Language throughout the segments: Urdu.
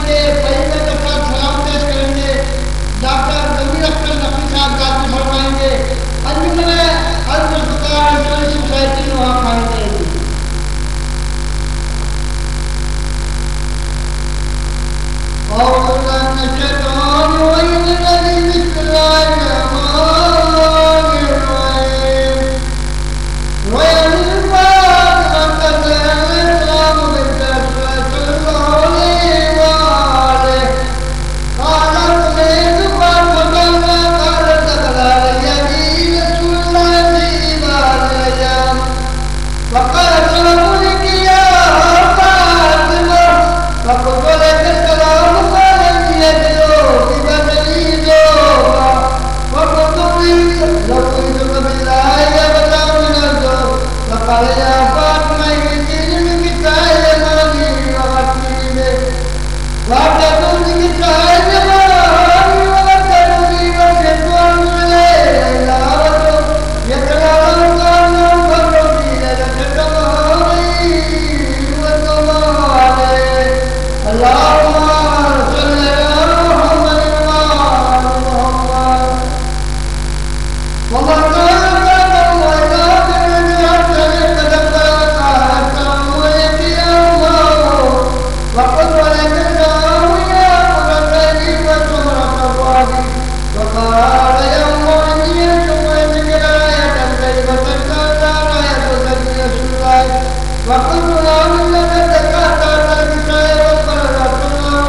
گے، فریدہ کے ساتھ سلام پیش کریں گے، ڈاکٹر ضمیر اختر نقوی صاحب گاتی فرمائیں گے، انجمن الفقراء انٹرنیشنل سوسائٹی میں وہاں کھائیں گے. أعوذ بالله من الشيطان الرجيم. بسم الله الرحمن الرحيم. ويعلم ما قد الإسلام بالكسوة عليه وآله. قال أرسلت فأرسلنا قال دخل علي رسول الله في بعض الأيام فقال السلام عليك يا فاطمة فقلت لك السلام قال يا فاطمة ائتني بكتاب مرضي وغسلي واعتدوا بكتاب مرضي وغسلوا والشيطان إليه إلى رجل يتلعن عنه فالرسول لتتماري وتماري. اللهم صل على محمد وعلى محمد. والله وقلت لا من لك زكاة النساء والفرد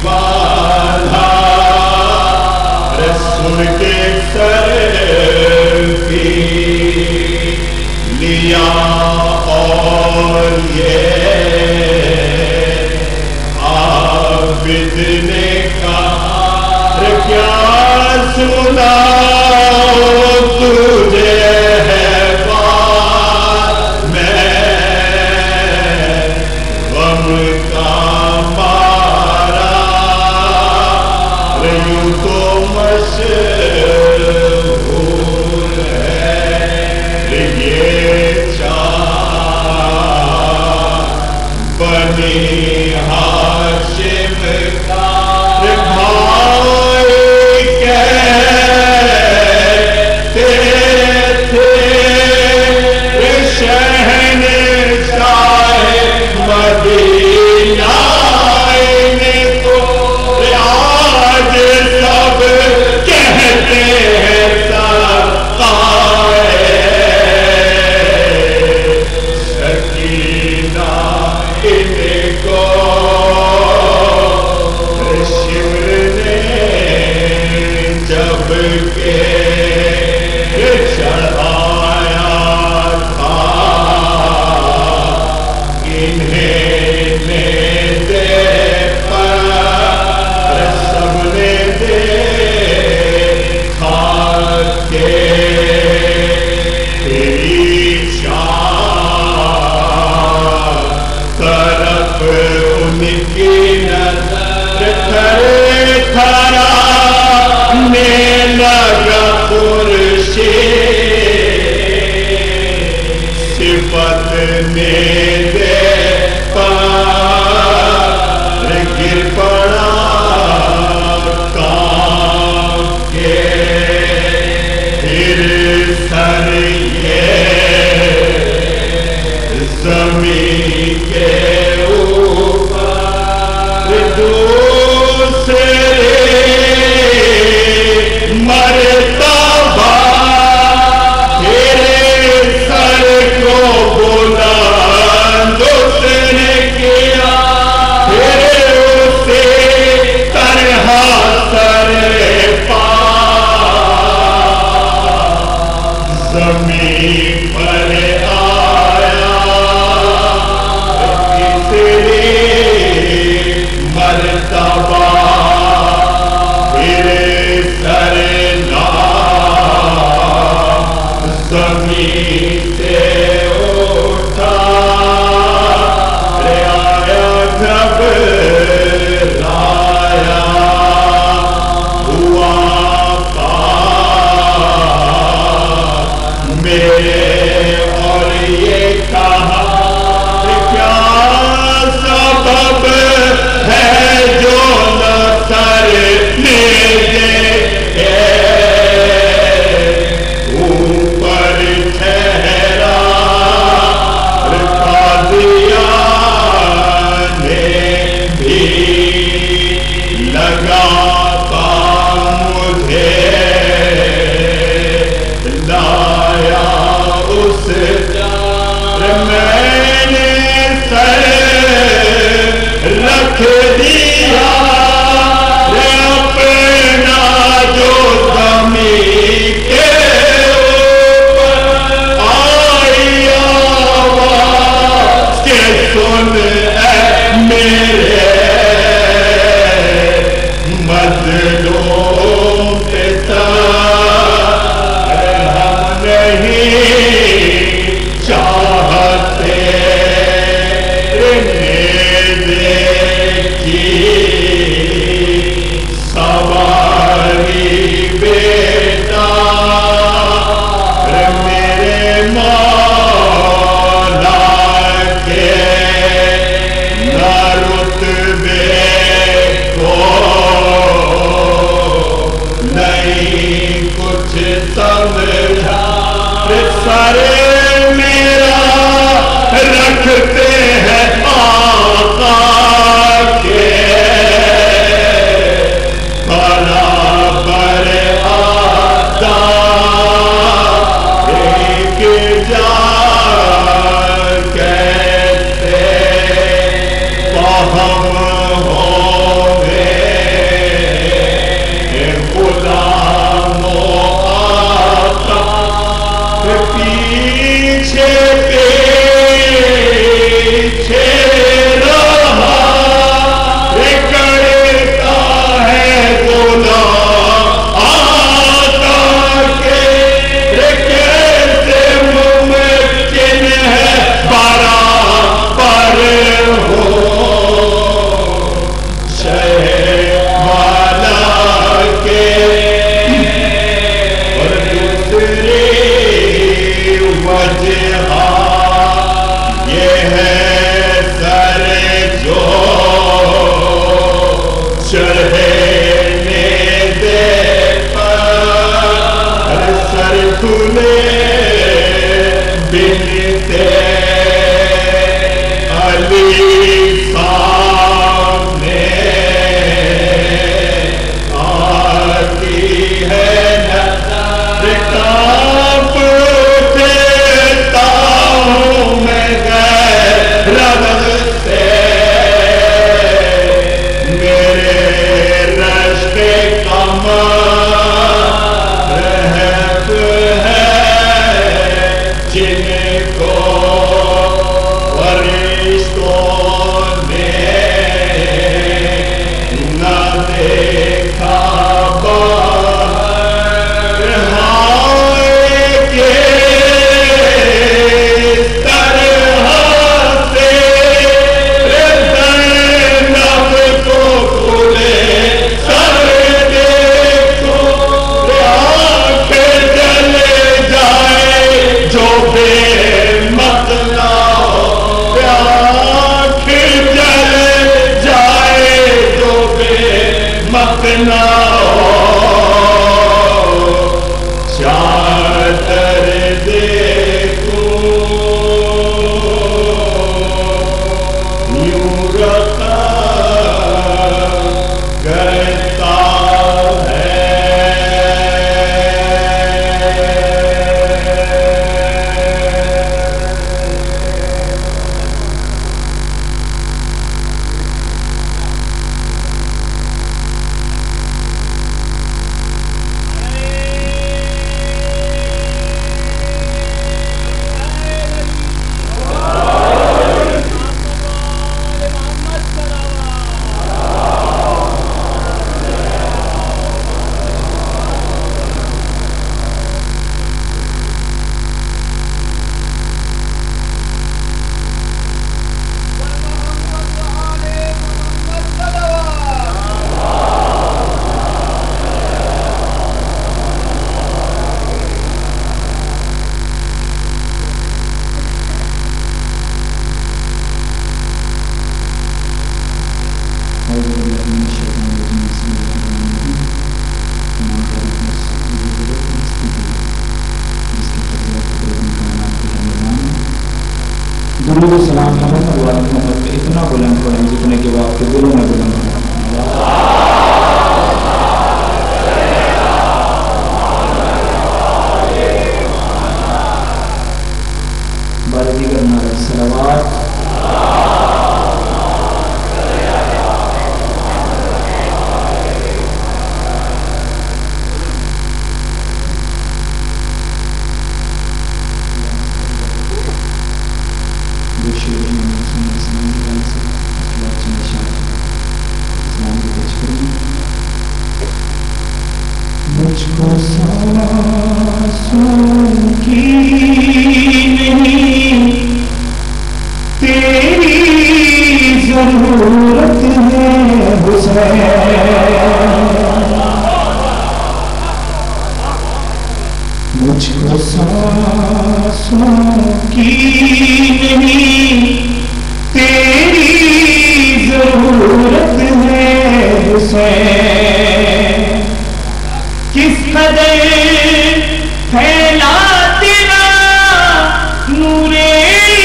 بالا رسول کے سر کی لیا اور یہ عابد نے کہا کیا سنا تجھے ہے بات میں غم کا مارا یوں تو مشہور ہے یہ چار بنی ہاشم کا بھائی کہتے تھے شہنشاہ مدینہ نے تو آج سب کہتے ہیں سرکار سکینہ ان کو شمر نے جب کے چڑھایا تھا انہیں نے دے پر سب نے دیکھا کہ تیری شان طرف ان کی نظر تھرانے لگا خورشید صفت نے دے پر گر پڑا کام کے پھر سر یہ زمین کے اوپر دوسرے مرتبہ تیرے سر کو بلند اس نے کیا پھر اسے طرح سر پا زمین پر آیا تیسری مرتبہ پھر سر زمین سے اٹھا آیا گھبرایا ہوا پاک میرے اور یہ کہا کیا سبب ہے جو نہ سر اوپر ٹھہرا قاضیان نے بھی لگاتا مجھے لایا اس میں نے سر رکھ دیا اپنا جو زمین کے اوپر آئی آواز کہ سن اے میرے مظلوم پتا ہم نہیں چاہتے سواری بیٹا میرے مولا کے نہ رتبے کو نہیں کچھ سمجھا سر میرا رکھتے ہیں آقا کے برابر آتا ایک جا کیسے فہم ہوئے چڑھنے دے پر سر کھلے بنتے علی سامنے آتی ہے نظر کانپ اٹھتا ہوں میں غیرت سے میرے رشک کمر رہت ہے جن کو درود و سلام محمد محمد پہ اتنا بلند پڑھیں جتنے کے بعد کے دلوں میں بلند ہوں. بارگی کرنا ہے صلوات مجھ کو سانسوں کی نہیں تیری ضرورت ہے حسین مجھ کو سانسوں کی نہیں تیری ضرورت ہے حسین کس قدر پھیلا تیرا نور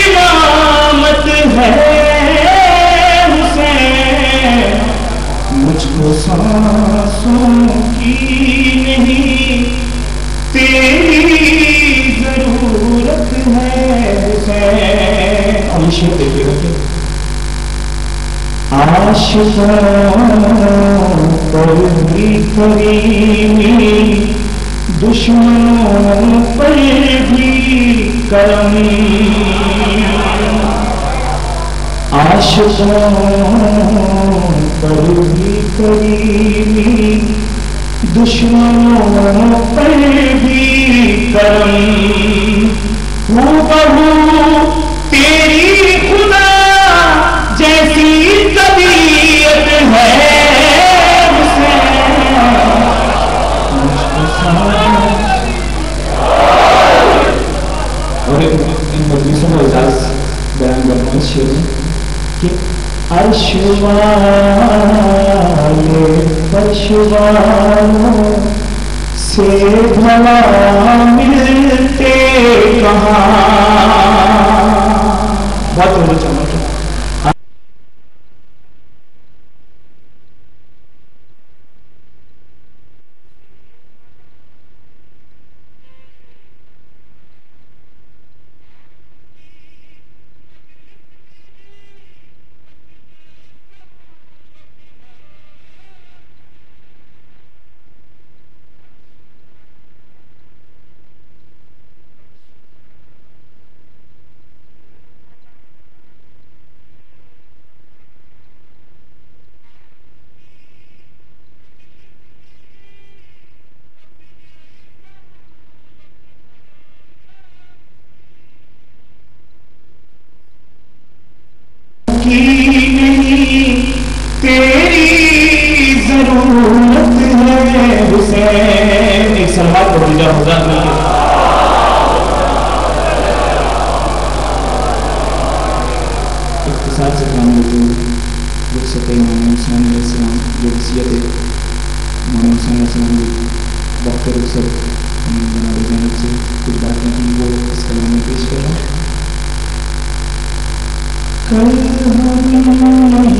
امامت ہے حسین مجھ کو سانسوں کی نہیں تیری ضرورت ہے حسین. عاشق دیکھیے گا عاشقوں پر بھی کریمی دشمنوں پر بھی کرم عاشقوں پر بھی کریمی دشمنوں پر بھی کرم وہ بہو تیری خدا جیسی طبیعت ہے اور ان مجلسوں میں اعزاز بیان کرنا ہے شعر کہ عرش والے والوں سے بھلا ملتے کہاں. بہت بڑی چمک ہے. تیری ضرورت ہے حسین. ایک سلوات پڑھ لیجیے حضرات مل کے. اختصار سے کام لیتے ہوئے رخصت امام حسین علیہ السلام جو وصیت امام حسین علیہ السلام کی وقت رخصت جناب زینب سے کچھ باتیں کی وہ اس کلام میں پیش کر رہا ہوں. کل ہم نہیں ہوں گے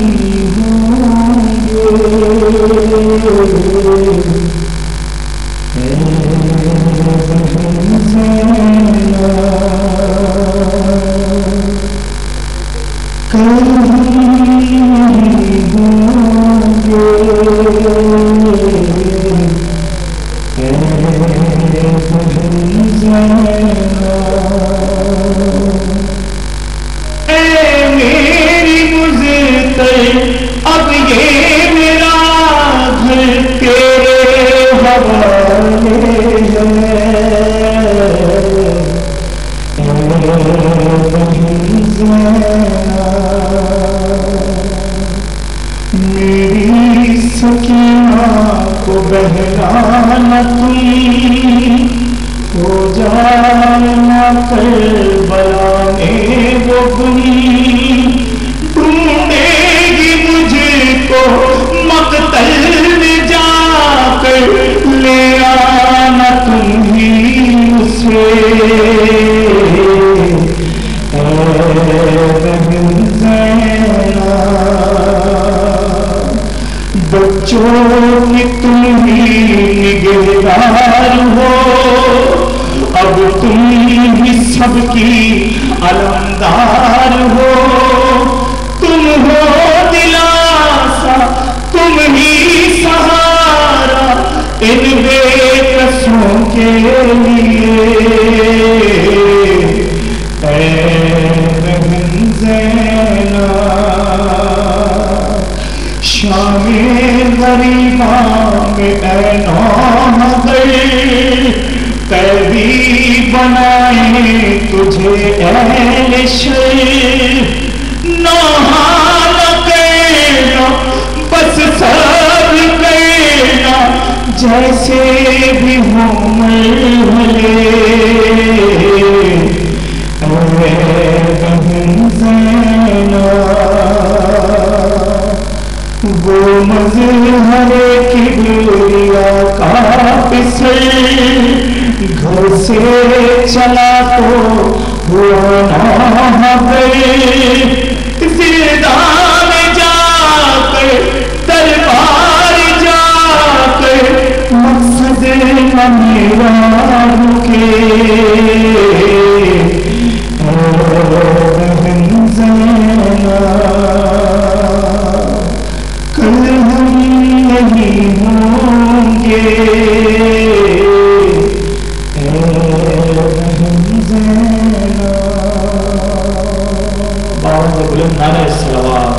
اب یہ میرا گھر تیرے حوالے ہے. میری سکینہ کو بہلانا تم ہو جائے نہ کربلا میں وہ گم. ڈھونڈے گی مجھے کو مقتل میں جا کر لے آنا تم ہی اسے. بچوں کی تم ہی نگہدار ہو اب تم ہی سب کی علمدار ہو. تم ہو دلاسا تم ہی سہارا ان بے کسوں کے لیے. اے بہن زینب شام غریباں میں اے نوحدر قیدی بنائے تجھے اہل شر. نوحال کہنا بس سب کہنا جیسے بھی ہوں مرحلے. اے بہن زینب وہ مظہر کبریا کا پسر گھر سے چلا تو ہوا ناحضر. زندان جا کر دربار جا کر مقصد نہ میرا رکے. بہن زینب کل ہم نہیں ہوں گے. باون سے بلند نعرہ صلوات.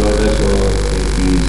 1433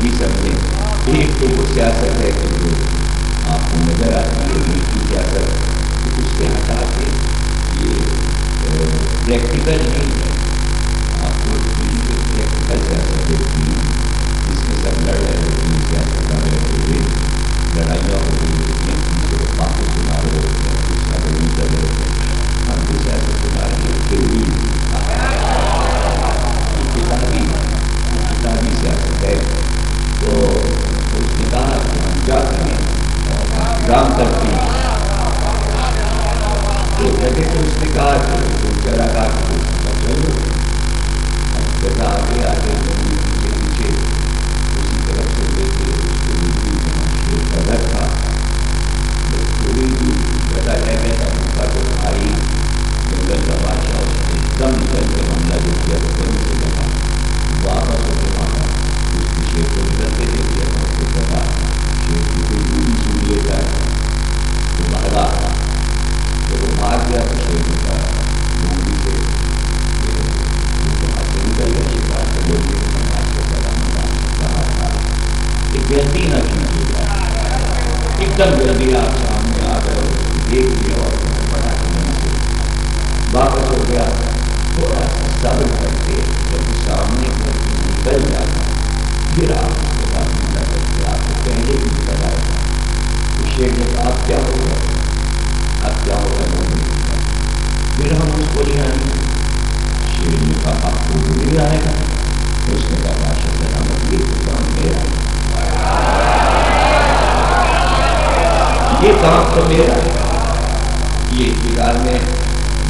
بھی سمجھیں، ایک تو وہ سیاست ہے کہ جو آپ کو نظر آتی ہے ملک کی سیاست، تو اس سے ہٹا کے یہ پریکٹیکل نہیں ہے، آپ کو پریکٹیکل سیاست دیکھتی ہیں جس میں سب لڑ رہے ہوتی ہیں، سیاست کر رہے ہوتے ہیں، لڑائیاں ہو رہی ہوتی ہیں، ان سے باتیں سنا رہے ہوتے ہیں، دوسرا لڑائی کر رہے ہوتے ہیں، ہم کو سیاست سنا رہے ہیں تھیوری کتابی سیاست ہے۔ تو اس نے کہا کہ ہم جاتے ہیں اور کام کرتے ہیں، تو جگہ سے اس نے کہا کہ تم چلا کہا کہ چلو جگہ آگے آگے پیچھے پیچھے اسی طرف سے لے کے اس کو شیر کا در تھا، تھوڑی جگہ رہ گیا تھا ان کا تو بھائی جنگل کا بادشاہ اس نے ایک دم نکل کے حملہ جو کیا تو بڑی سے جگہ واپس ہو کے مارا، اس کی شیر کو نکلتے دیکھ لیا تھا، اس کو پتا شیر کی کوئی پوری سن لیتا ہے تو بھاگا، جب وہ بھاگ گیا تو شیر نے کہا لونگی سے وہاں سے نکل گیا شکار، تو لوگوں نے سماج کو کہا تھا کہ جلدی نہ کیجیے گا، ایک دم جلدی آپ سامنے آ گئے اور دیکھ لیا اور بڑا نہیں سے واپس ہو گیا، تھوڑا سا صبر کرتے جب سامنے نکل جانا پھر آپ اس کے بعد حملہ کرتے، آپ کو پہلے بھی نکل آئے گا۔ تو شیر نے کہا اب کیا ہوگا، اب کیا ہوگا لوگوں نے کہا پھر ہم اس کو لے آئیں گے۔ شیر نے کہا آپ کو وہ نہیں آئے گا، تو اس نے کہا بادشاہ سلامت یہ تو کام میرا ہے، یہ کام تو میرا ہے۔ یہ انتظار میں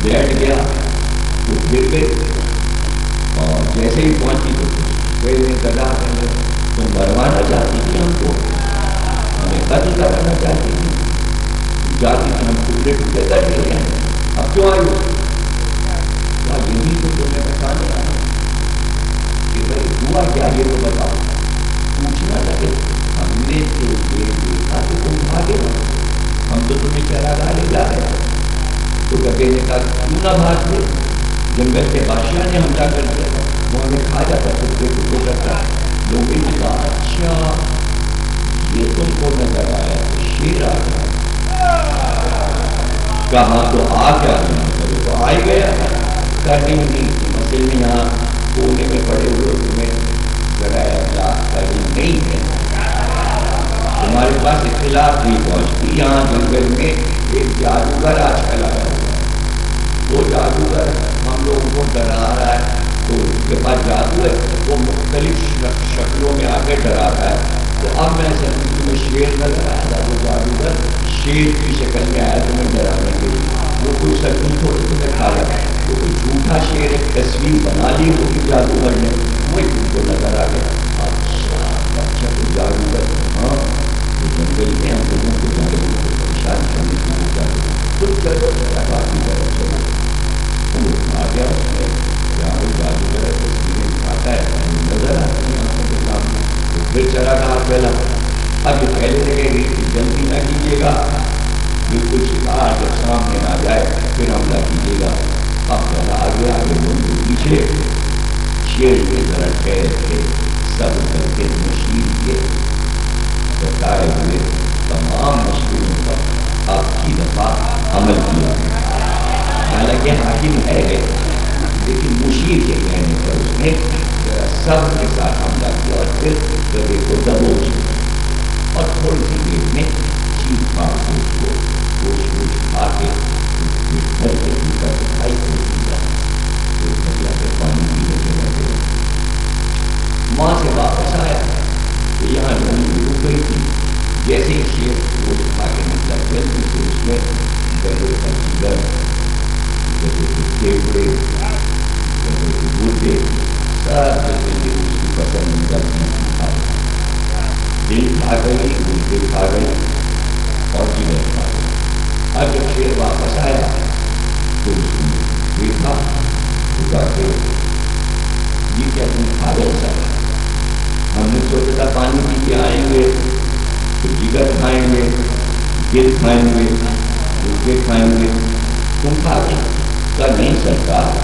بیٹھ گیا، وہ پھر گئے اور جیسے ہی پہنچی تو پھر نے کہا تم مروانا چاہتی تھی ہم کو، ہمیں قتل کرانا چاہتی تھی، جاتی تھی ہم ٹکڑے ٹکڑے کر لیے ہیں، اب کیوں آئی ہو؟ یہی تو تمہیں بتانے آیا کہ بھائی ہوا کیا یہ تو بتاؤ، پوچھنا تھا کہ ہم نے تو یہ دیکھا کہ تم بھاگے ہو، ہم تو تمہیں چراگاہ لے جا رہے ہیں۔ تو گدے نے کہا کیوں نہ بھاگتے، جنگل کے بادشاہ نے حملہ کر دیا تھا، وہ ہمیں کھا جاتا ٹکڑے ٹکڑے کرتا۔ لوگوں نے کہا اچھا یہ تم کو نظر آیا تو شیر آ گیا، کہاں تو آ کیا نہیں تو آ ہی گیا، نہیں مسئلے میں یہاں کونے میں پڑے ہوئے تمہیں ذرا اخلاق کا علم نہیں ہے، تمہارے پاس اخلاق نہیں پہنچتی۔ یہاں جنگل میں ایک جادوگر آج کل آیا ہوا ہے، وہ جادوگر ہم لوگوں کو ڈرا رہا ہے، تو اس کے پاس جادو ہے، وہ مختلف شکلوں میں آ کے ڈراتا ہے۔ تو اب میں سمجھ تمہیں شیر نظر آیا تھا، وہ جادوگر شیر کی شکل میں آیا تمہیں ڈرانے کے لیے، وہ کوئی سچی تھوڑی تمہیں کھا رہا ہے، وہ کوئی جھوٹا شیر ایک تصویر بنا لی ہوگی جادوگر نے، وہی تم کو نظر آ گیا۔ اچھا کوئی جادوگر، ہاں وہ جنگل میں ہم لوگوں کو جانور کو پریشان کرنے کے لیے جادو، تو چلو بات کی طرف چلو، وہ آ گیا اس میں جہاں وہ جادوگر ہے تصویریں دکھاتا ہے نظر آتی ہیں آنکھوں کے سامنے، تو پھر چلا کہا پہلا اب یہ پہلے سے کہہ گئی کہ جلدی نہ کیجیے گا، بالکل شکار جب سامنے آ جائے پھر حملہ کیجیے گا۔ اب ذرا آگے آگے لوگوں کے پیچھے شیر کے ذرا ٹھہر کے سب کر کے مشیر کے بتائے ہوئے تمام مشکلوں پر آپ کی دفعہ عمل کیا، حالانکہ حاکم ہے لیکن مشیر کے کہنے پر اس نے ذرا سب کے ساتھ حملہ کیا اور پھر گدے کو دبوچ دیا اور تھوڑی سی دیر میں چیخ پاڑ کے اس کو گوشت ووشت کھا کے گھر کے اوپر دکھائی کھول دیا، تو دریا سے پانی پینے کے لگے۔ وہاں سے واپس آیا تو یہاں لوگ رک گئی تھی، جیسے ہی شیر گوشت کھا کے نکلا جلدی سے اس میں گدے کا جگر، گدے کے پھیپھڑے، گدے کے گردے، سب جلدی اس کی پسندیدہ چیز کھا گئی، دل کھا گئی، گردے کھا گئی اور جگر کھا گئی۔ اب جب شیر واپس آیا تو اس نے دیکھا خدا کے یہ کیا تم کھا گئے سب، ہم نے سوچا تھا پانی پی کے آئیں گے تو جگر کھائیں گے، دل کھائیں گے، گردے کھائیں گے، تم کھا گئے؟ کہا نہیں سرکار،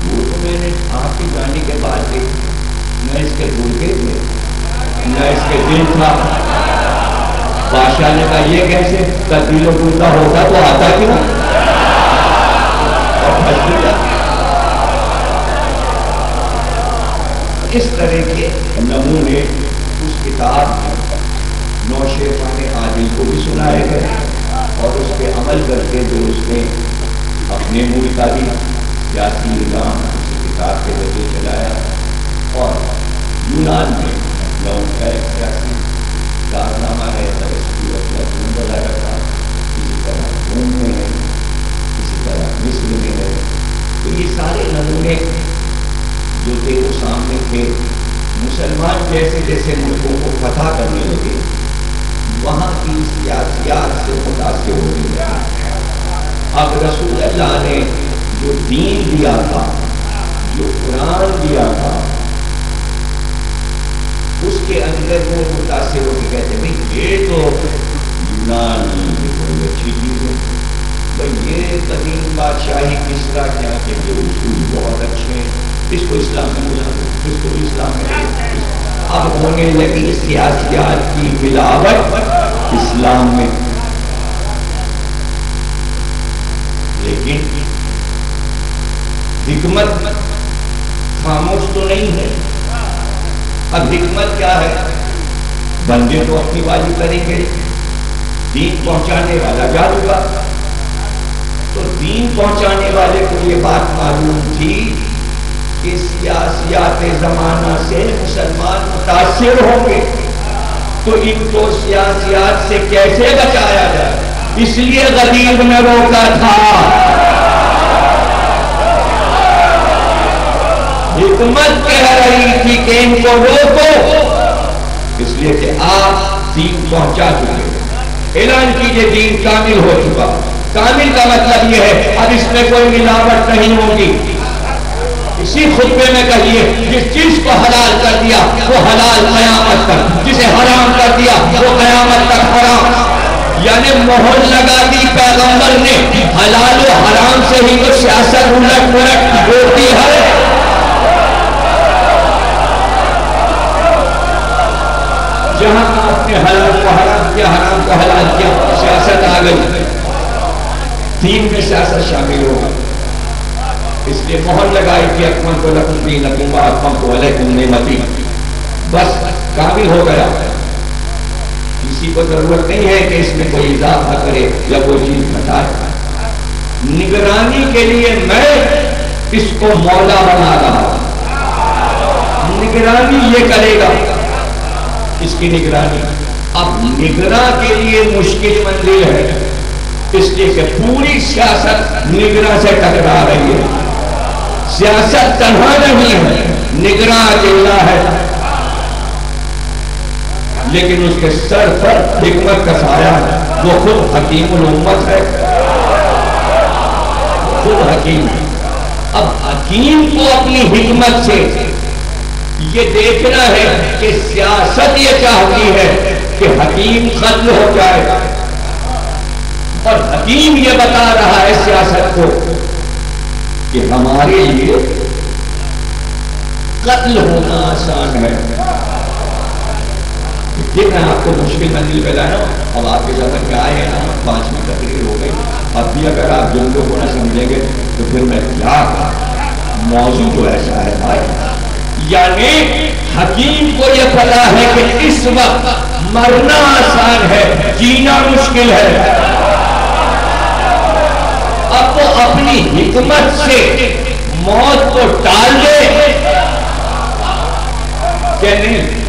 وہ تو میں نے آپ کے جانے کے بعد دیکھا، میں اس کے گردے تھے کہ دل تھا. بادشاہ نے کہا یہ کیسے؟ دل و ٹوٹا ہوتا تو آتا کیوں؟ اور پھنس گیا. اس طرح کے نمونے اس کتاب میں نوشیروان عادل کو بھی سنائے گئے اور اس پہ عمل کر کے جو اس نے اپنے ملک کا بھی سیاسی نظام اسی کتاب کے ذریعے چلایا. اور یونان میں لوگوں کا ایک سیاسی کارنامہ ہے وغیرہ کا. اسی طرح روم میں ہے, اسی طرح مصر میں ہے. تو یہ سارے نمونے جو تھے وہ سامنے تھے. مسلمان جیسے جیسے ملکوں کو فتح کرنے لگے وہاں کی سیاسیات سے متاثر ہونے لگے. اب رسول اللہ نے جو دین دیا تھا, جو قرآن دیا تھا, اس کے اندر وہ متاثر ہو کے کہتے ہیں یہ تو یونانی بڑی اچھی چیز ہے, بھائی یہ قدیم بادشاہی کسرا کیا کہ یہ اصول بہت اچھے ہیں, اس کو اسلام میں بلا دو, اس کو بھی اسلام میں. اب ہونے لگی سیاسیات کی ملاوٹ اسلام میں. لیکن حکمت خاموش تو نہیں ہے. اب حکمت کیا ہے؟ بندے تو اپنی بازی کریں گے, دین پہنچانے والا جادوگر. تو دین پہنچانے والے کو یہ بات معلوم تھی کہ سیاسیات زمانہ سے مسلمان متاثر ہوں گے, تو ان کو سیاسیات سے کیسے بچایا جائے. اس لیے غدیر نے روکا تھا. حکمت کہہ رہی تھی کہ ان کو روکو, اس لیے کہ آپ دین پہنچا چکے. اعلان کیجئے دین کامل ہو چکا. کامل کا مطلب یہ ہے اب اس میں کوئی ملاوٹ نہیں ہوگی. اسی خطبے میں کہیے جس چیز کو حلال کر دیا وہ حلال قیامت تک, جسے حرام کر دیا وہ قیامت تک حرام. یعنی مہر لگا دی پیغمبر نے حلال و حرام سے ہی تو سیاست الٹ پلٹ ہوتی ہے. جہاں آپ نے حلال کو حرام کیا, حرام کو حلال کیا, سیاست آ گئی. دین میں سیاست شامل ہوگا. اس لیے مہر لگائی کہ اکمل کو لکم دینکم و اتممت علیکم نعمتی. بس کامل ہو گیا. کسی کو ضرورت نہیں ہے کہ اس میں کوئی اضافہ کرے یا کوئی چیز گھٹائے. نگرانی کے لیے میں اس کو مولا بنا رہا ہوں. نگرانی یہ کرے گا, اس کی نگرانی. اب نگراں کے لیے مشکل منزل ہے, اس لیے کہ پوری سیاست نگراں سے ٹکرا رہی ہے. سیاست تنہا نہیں ہے, نگراں اکیلا ہے, لیکن اس کے سر پر حکمت کا سایہ ہے. وہ خود حکیم الامت ہے, خود حکیم ہے. اب حکیم کو اپنی حکمت سے یہ دیکھنا ہے کہ سیاست یہ چاہتی ہے کہ حکیم قتل ہو جائے, اور حکیم یہ بتا رہا ہے سیاست کو کہ ہمارے لیے قتل ہونا آسان ہے. یہ میں آپ کو مشکل منزل پہ لایا ہوں. اب آپ کے سمجھ میں آئے ہیں نا, 5 منٹ تقریر ہو گئی. اب بھی اگر آپ جملوں کو نہ سمجھیں گے تو پھر میں کیا موضوع تو ایسا ہے بھائی. یعنی حکیم کو یہ پتا ہے کہ اس وقت مرنا آسان ہے, جینا مشکل ہے. اب وہ اپنی حکمت سے موت کو ٹال دے کہ نہیں.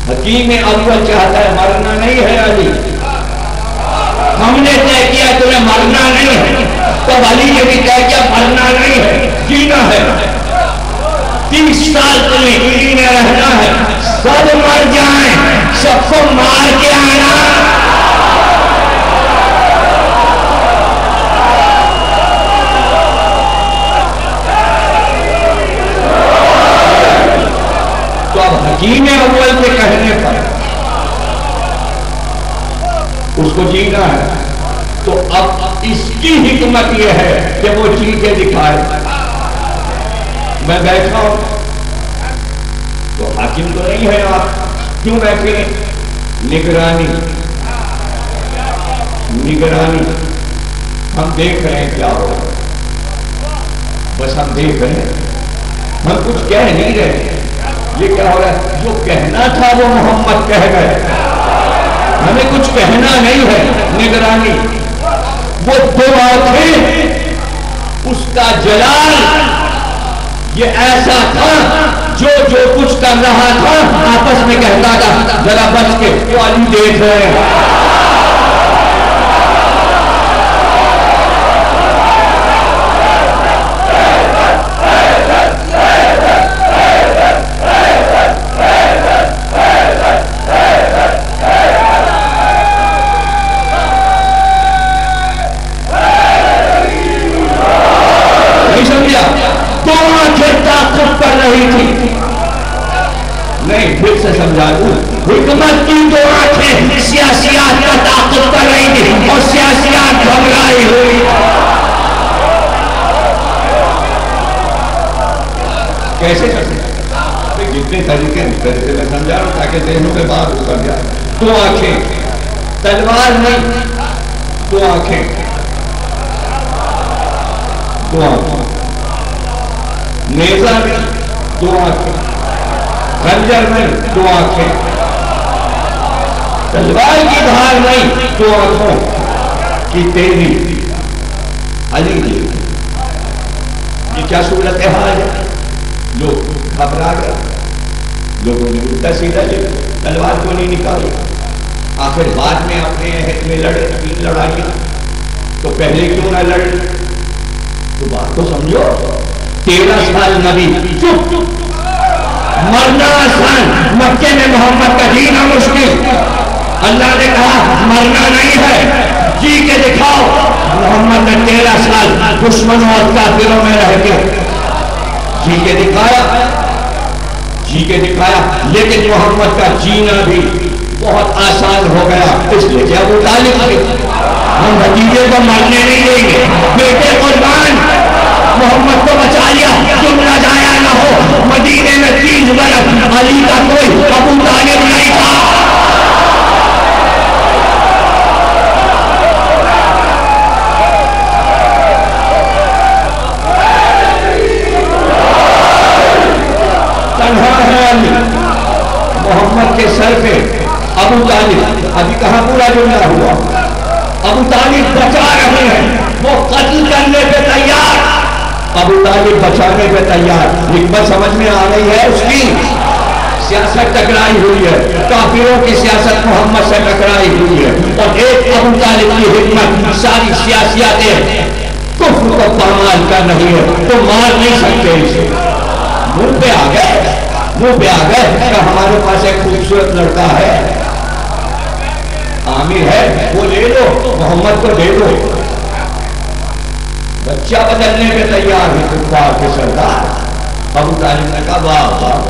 حکیم اول چاہتا ہے مرنا نہیں ہے علی, ہم نے طے کیا تمہیں مرنا نہیں ہے, تو علی نے بھی طے کیا مرنا نہیں ہے, جینا ہے. 30 سال تمہیں ہیلی میں رہنا ہے, سب مر جائیں, سب کو مار کے آنا. تو اب حکیم اول کے کہنے پر اس کو جینا ہے, تو اب اس کی حکمت یہ ہے کہ وہ جی کے دکھائے. میں بیٹھا ہوں تو حاکم تو نہیں ہے آپ, کیوں بیٹھے؟ نگرانی نگرانی. ہم دیکھ رہے ہیں کیا ہو رہا ہے، بس ہم دیکھ رہے ہیں، ہم کچھ کہہ نہیں رہے. یہ کیا ہو رہا ہے؟ جو کہنا تھا وہ محمد کہہ گئے، ہمیں کچھ کہنا نہیں ہے. نگرانی وہ دو آنکھیں، اس کا جلال یہ ایسا تھا جو جو کچھ کر رہا تھا آپس میں کہتا تھا ذرا بچ کے، وہ علی دیکھ رہے ہیں. نہیں پھر سے سمجھا دوں، حکمت کی دو آنکھیں سیاسیات کا تعاقب کر رہی تھی اور سیاسیات گھبرائی ہوئی. کیسے سمجھا؟ جتنے طریقے سے میں سمجھا رہا ہوں تاکہ ذہنوں میں بات اتر جائے. دو آنکھیں، تلوار نہیں، دو آنکھیں، دو آنکھیں، نیزہ نہیں، دو آنکھیں، خنجر نہیں، دو آنکھیں، تلوار کی دھار نہیں، دو آنکھوں کی تیزی. علی جی یہ کیا صورت حال ہے؟ لوگ گھبرا گئے، لوگوں نے الٹا سیدھا لیا، تلوار کیوں نہیں نکالی؟ آخر بعد میں اپنے عہد میں لڑے، 3 لڑائیاں، تو پہلے کیوں نہ لڑ؟ تو بات تو سمجھو. 13 سال نبی چپ، مرنا آسان، مکے میں محمد کا جینا مشکل. اللہ نے کہا مرنا نہیں ہے، جی کے دکھاؤ. محمد نے 13 سال دشمنوں اور کافروں میں رہ کے جی کے دکھایا، جی کے دکھایا. لیکن محمد کا جینا بھی بہت آسان ہو گیا. اس لیے کہ ابو طالب تھے، ہم بھتیجے کو مرنے نہیں دیں گے، بیٹے قربان. محمد کو بچا لیا، جملہ ضائع نہ ہو. مدینے میں 30 برس علی کا کوئی ابو طالب نہیں تھا. تنہا ہے علی، محمد کے سر پہ ابو طالب. ابھی کہاں پورا جملہ ہوا؟ ابو طالب بچا رہے ہیں، وہ قتل کرنے پہ تیار، ابو طالب بچانے پہ تیار. حکمت سمجھ میں آ رہی ہے؟ اس کی سیاست ٹکرائی ہوئی ہے، کافروں کی سیاست محمد سے ٹکرائی ہوئی ہے. اور ایک ابو طالب کی حکمت ساری سیاسیاتیں کفر کو پامال کر رہی ہے. تو مار نہیں سکتے اسے. منہ پہ آ گئے، منہ پہ آ گئے کہ ہمارے پاس ایک خوبصورت لڑکا ہے، عامر ہے، وہ لے لو، محمد کو دے دو. بچہ بدلنے پہ تیار ہے کفار کے سردار. ابو طالب نے کہا واہ واہ،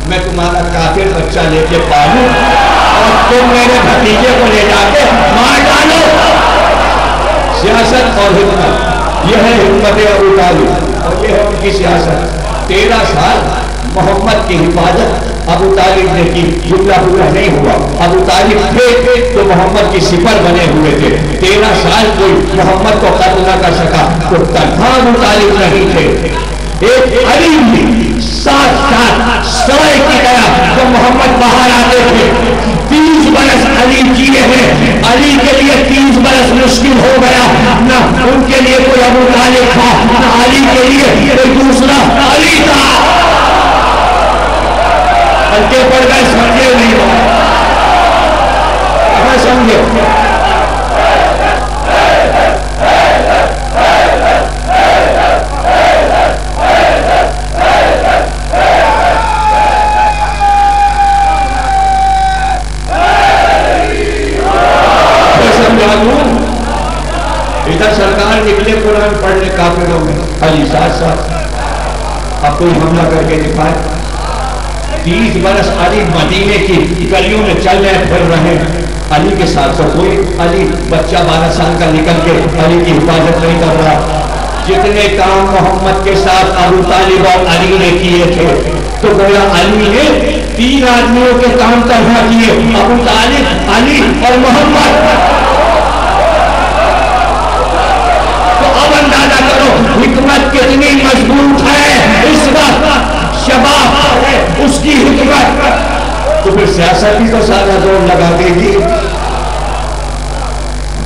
میں تمہارا کافر بچہ لے کے پالوں اور تم میرے بھتیجے کو لے جا کے مار ڈالو. سیاست اور حکمت، یہ ہے حکمت ابو طالب اور یہ ہے ان کی سیاست. 13 سال محمد کی حفاظت ابو طالب نے کی. جملہ پورا نہیں ہوا. ابو طالب تھے تو محمد کی سپر بنے ہوئے تھے. 13 سال کوئی محمد کو قتل نہ کر سکا تو تنہا ابو طالب نہیں تھے. ایک علی بھی ساتھ سوئے کی طرح تو محمد باہر آتے تھے. 30 برس علی جیے ہیں. علی کے لیے 30 برس مشکل ہو گیا. نہ ان کے لیے کوئی ابو طالب تھا، نہ علی کے لیے کوئی دوسرا علی تھا. ہلکے پڑ گئے، سمجھے نہیں ہو؟ کہاں سمجھے؟ ادھر سرکار نکلے قرآن پڑھنے کافروں میں، علی ساتھ ساتھ. اب کوئی حملہ کر کے دکھائے. 30 برس علی مدینے کی گلیوں میں چل رہے پھر رہے. علی کے ساتھ تو کوئی علی بچہ 12 سال کا نکل کے علی کی حفاظت نہیں کر رہا. جتنے کام محمد کے ساتھ ابو طالب اور علی نے کیے تھے تو گویا علی نے 3 آدمیوں کے کام تنہا کیے، ابو طالب، علی اور محمد. تو اب اندازہ کرو حکمت کتنی مضبوط ہے اس وقت، شباب ہے اس کی حکمت. تو پھر سیاست بھی تو سارا زور لگا دے گی،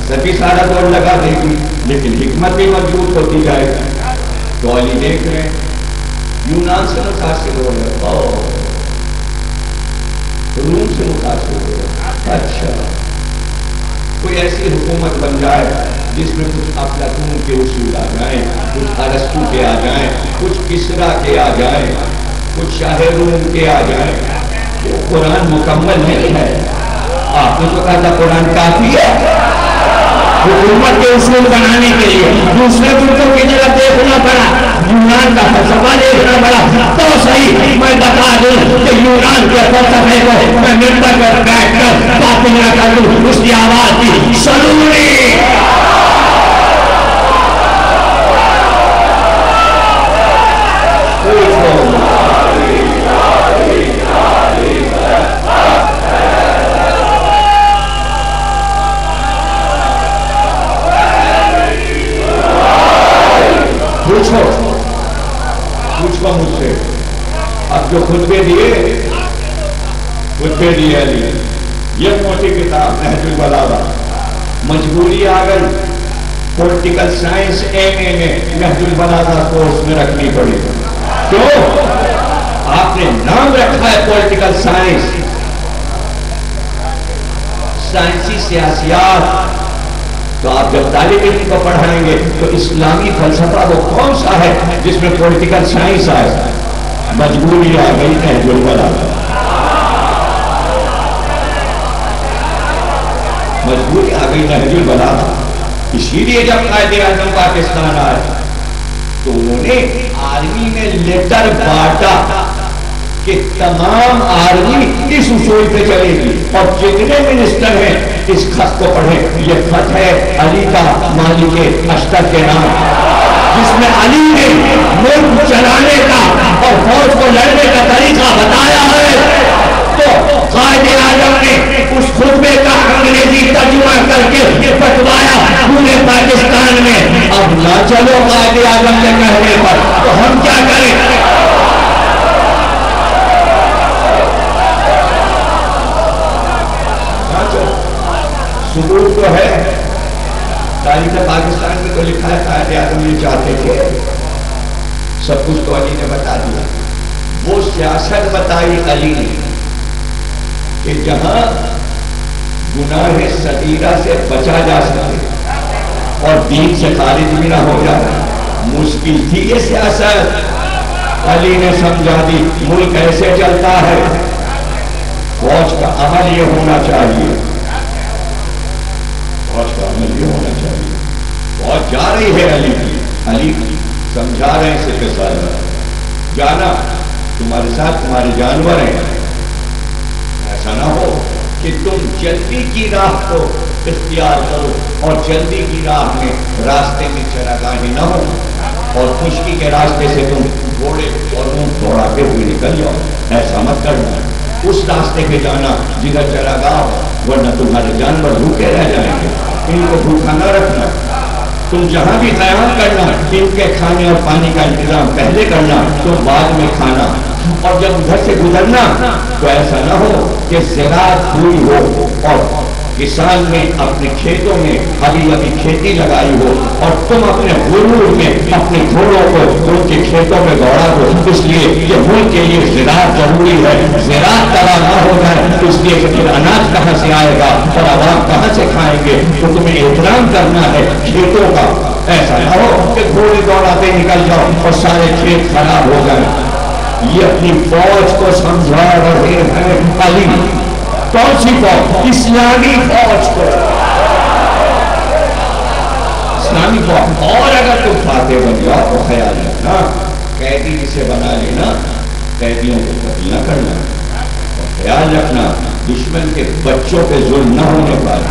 سبھی سارا زور لگا دے گی، لیکن حکمت بھی مضبوط ہوتی جائے گی. تو علی دیکھ رہے ہیں یونان سے متاثر ہو رہے، روم سے متاثر ہو رہے. اچھا کوئی ایسی حکومت بن جائے جس میں کچھ افلاطون کے اصول آ جائیں، کچھ ارسطو کے آ جائیں، کچھ کسرا کے آ جائیں، کچھ شاہ روم کے آ جائیں. وہ قرآن مکمل نہیں ہے. آپ نے تو کہا تھا قرآن کافی ہے حکومت کے اصول بنانے کے لیے. دوسرے ملکوں کی طرف دیکھنا پڑا، یونان کا فلسفہ دیکھنا پڑا. تو صحیح میں بتا دوں کہ یونان کے فلسفے کو میں ممبر پر بیٹھ کر باتیں نہ کر دوں، اس کی آواز کی سلوری. پوچھو مجھ سے. اب جو خطبے دیے علی، یہ موٹی کتاب نہج البلاغہ، مجبوری آ گئی پولیٹیکل سائنس ایم اے میں نہج البلاغہ کورس میں رکھنی پڑی. کیوں؟ آپ نے نام رکھا ہے پولیٹیکل سائنس، سائنسی سیاسیات. تو آپ جب طالب علم کو پڑھائیں گے تو اسلامی فلسفہ وہ کون سا ہے جس میں پولیٹیکل سائنس آئے؟ مجبوری آ گئی نہج البلاغہ، مجبوری آ گئی نہج البلاغہ. اسی لیے جب قائد اعظم پاکستان آئے تو انہوں نے آرمی میں لیٹر بانٹا کہ تمام آرمی اس اصول پہ چلے گی، اور جتنے منسٹر ہیں اس خط کو پڑھیں. یہ خط ہے علی کا مالک اشتر کے نام، جس میں علی نے ملک چلانے کا اور فوج کو لڑنے کا طریقہ بتایا ہے. تو قائد اعظم نے اس خطبے کا انگریزی ترجمہ کر کے بتوایا پورے پاکستان میں. اب نہ چلو قائد اعظم کے کہنے پر تو ہم کیا کریں؟ ثبوت تو ہے، تاریخ پاکستان میں تو لکھا ہے قائد اعظم یہ چاہتے تھے. سب کچھ تو علی نے بتا دیا. وہ سیاست بتائی علی نے کہ جہاں گناہ صغیرہ سے بچا جا سکے اور دین سے خارج بھی نہ ہو جائے. مشکل تھی یہ سیاست، علی نے سمجھا دی. ملک ایسے چلتا ہے، فوج کا عمل یہ ہونا چاہیے، فوج کا عمل یہ ہونا چاہیے. فوج جا رہی ہے علی سمجھا رہے ہیں سپہ سالار، جانا تمہارے ساتھ تمہارے جانور ہیں. ایسا نہ ہو کہ تم جلدی کی راہ کو اختیار کرو اور جلدی کی راہ میں راستے میں چراگاہیں نہ ہو، اور خشکی کے راستے سے تم گھوڑے اور اونٹ دوڑاتے ہوئے نکل جاؤ. ایسا مت کرنا، اس راستے پہ جانا جدھر چراگاہ ہو، ورنہ تمہارے جانور بھوکے رہ جائیں گے. ان کو بھوکا نہ رکھنا. تم جہاں بھی قیام کرنا ان کے کھانے اور پانی کا انتظام پہلے کرنا، تو بعد میں کھانا. اور جب ادھر سے گزرنا تو ایسا نہ ہو کہ زراعت ہوئی ہو اور کسان نے اپنے کھیتوں میں ابھی کھیتی لگائی ہو اور تم اپنے غرور میں اپنے گھوڑوں کو ان کے کھیتوں میں دوڑا دو. اس لیے یہ ملک کے لیے زراعت ضروری ہے. زراعت تباہ نہ ہو جائے، اس لیے کہ پھر اناج کہاں سے آئے گا اور عوام کہاں سے کھائیں گے. تو تمہیں احترام کرنا ہے کھیتوں کا. ایسا نہ ہو کہ گھوڑے دوڑاتے نکل جاؤ اور سارے کھیت خراب ہو جائیں. یہ اپنی فوج کو سمجھا رہے ہیں علی. کون سی فوج؟ اسلامی فوج کو، اسلامی فوج. اور اگر تم فاتح بن جاؤ تو خیال رکھنا قیدی جسے بنا لینا، قیدیوں کو قتل نہ کرنا. اور خیال رکھنا دشمن کے بچوں پہ ظلم نہ ہونے پائے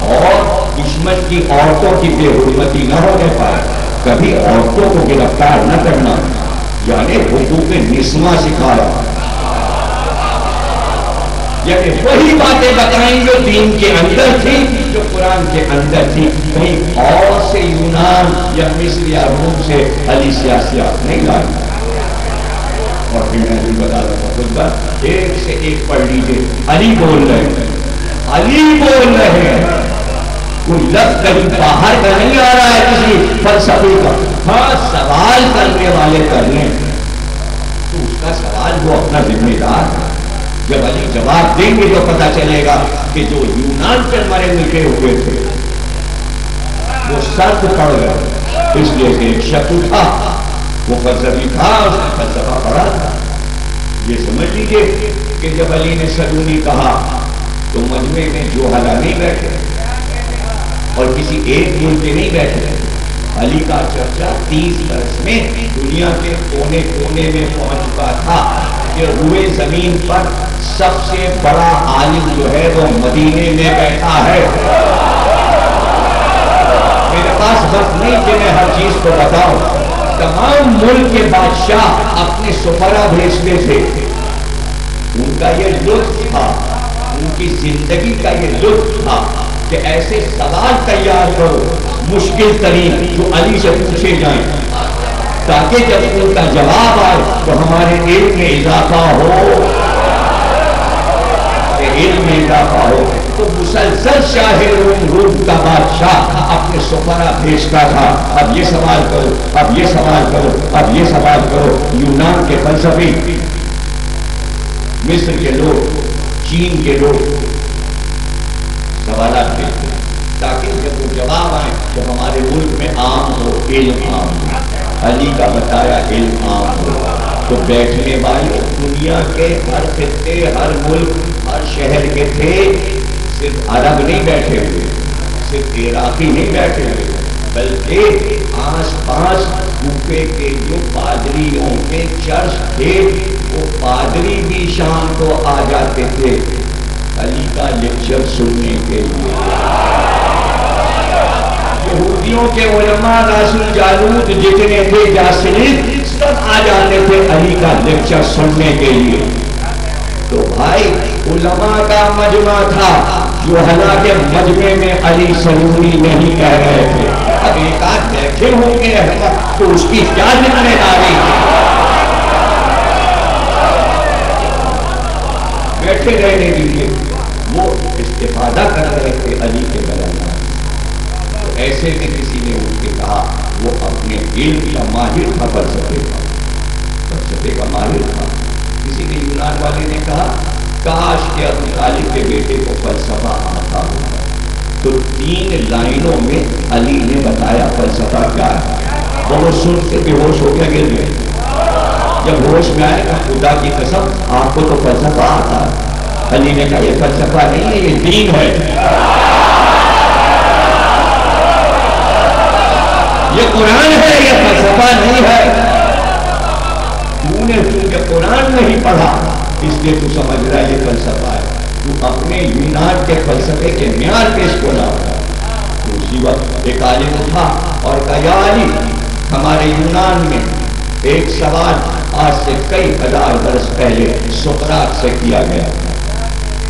اور دشمن کی عورتوں کی بے حرمتی نہ ہونے پائے. کبھی عورتوں کو گرفتار نہ کرنا، یعنی حقوق نسواں سکھایا. یعنی وہی باتیں بتائیں جو دین کے اندر تھی، جو قرآن کے اندر تھی. کہیں اور سے یونان یا مصر یا روم سے علی سیاسیات نہیں لائی. اور پھر میں بھی بتا رہا ہوں خود بات، ایک سے ایک پڑھ لیجیے. علی بول رہے ہیں، علی بول رہے ہیں، کوئی لفظ کہیں باہر کا نہیں آ رہا ہے کسی فلسفے کا. ہاں سوال کرنے والے کر لیں تو اس کا سوال وہ اپنا ذمہ دار ہے. جب علی جواب دیں گے تو پتہ چلے گا کہ جو یونان کے مرے لکھے ہوئے تھے وہ سرد پڑ گئے، اس لیے کہ ایک شخص اٹھا، وہ فلسفی تھا، اس نے فلسفہ پڑھا تھا. یہ سمجھ لیجیے کہ جب علی نے سلونی کہا تو مجمع میں جو حلا نہیں بیٹھے اور کسی ایک ملک کے نہیں بیٹھے. علی کا چرچا 30 برس میں دنیا کے کونے کونے میں پہنچ چکا تھا کہ روئے زمین پر سب سے بڑا عالم جو ہے وہ مدینے میں بیٹھا ہے. میرے پاس وقت نہیں کہ میں ہر چیز کو بتاؤں. تمام ملک کے بادشاہ اپنے سفرا بھیجتے تھے. ان کا یہ لطف تھا، ان کی زندگی کا یہ لطف تھا کہ ایسے سوال تیار کرو مشکل ترین جو علی سے پوچھے جائیں، تاکہ جب ان کا جواب آئے تو ہمارے علم میں اضافہ ہو، علم میں اضافہ ہو. تو مسلسل شاہ روم کا بادشاہ اپنے سفرا بھیجتا تھا، اب یہ سوال کرو، اب یہ سوال کرو، اب یہ سوال کرو. یونان کے فلسفی، مصر کے لوگ، چین کے لوگ سوالات بھیجتے تاکہ جب وہ جواب آئے تو ہمارے ملک میں عام ہو، علم عام ہو. علی کا بتایا علم عام ہو. تو بیٹھنے والے دنیا کے ہر خطے، ہر ملک، ہر شہر کے تھے. صرف عرب نہیں بیٹھے ہوئے، صرف عراقی نہیں بیٹھے ہوئے، بلکہ آس پاس کوفے کے جو پادریوں کے چرچ تھے وہ پادری بھی شام کو آ جاتے تھے علی کا لیکچر سننے کے لیے. یہودیوں کے علماء راسل جالوت جتنے تھے جاسنین سب آ جاتے تھے علی کا لیکچر سننے کے لیے. تو بھائی علماء کا مجمع تھا جو حالانکہ مجمع میں علی سلونی نہیں کہہ رہے تھے. اب ایک آدھ بیٹھے ہوں گے تو اس کی کیا ذمہ داری؟ بیٹھے رہنے دیجیے. وہ استفادہ کر رہے تھے علی کے بیانات. تو ایسے میں کسی نے ان کے کہا، وہ اپنے علم کا ماہر تھا، فلسفے کا ماہر تھا. کسی نے یونان والے نے کہا کاش کہ ابو طالب کے بیٹے کو فلسفہ آتا ہو. تو 3 لائنوں میں علی نے بتایا فلسفہ کیا ہے. وہ سن کے بے ہوش ہو گیا، گر گئے. جب ہوش میں آئے گا خدا کی قسم آپ کو تو فلسفہ آتا ہے. علی نے کہا یہ فلسفہ نہیں ہے، یہ دین ہے، یہ قرآن ہے، یہ فلسفہ نہیں ہے. تو نے چونکہ قرآن نہیں پڑھا اس لیے تو سمجھ رہا ہے یہ فلسفہ ہے. تو اپنے یونان کے فلسفے کے معیار پہ اس کو لا. تو اسی وقت ایک عالم اٹھا اور کہا یا علی، ہمارے یونان میں ایک سوال آج سے کئی ہزار برس پہلے سقراط سے کیا گیا تھا،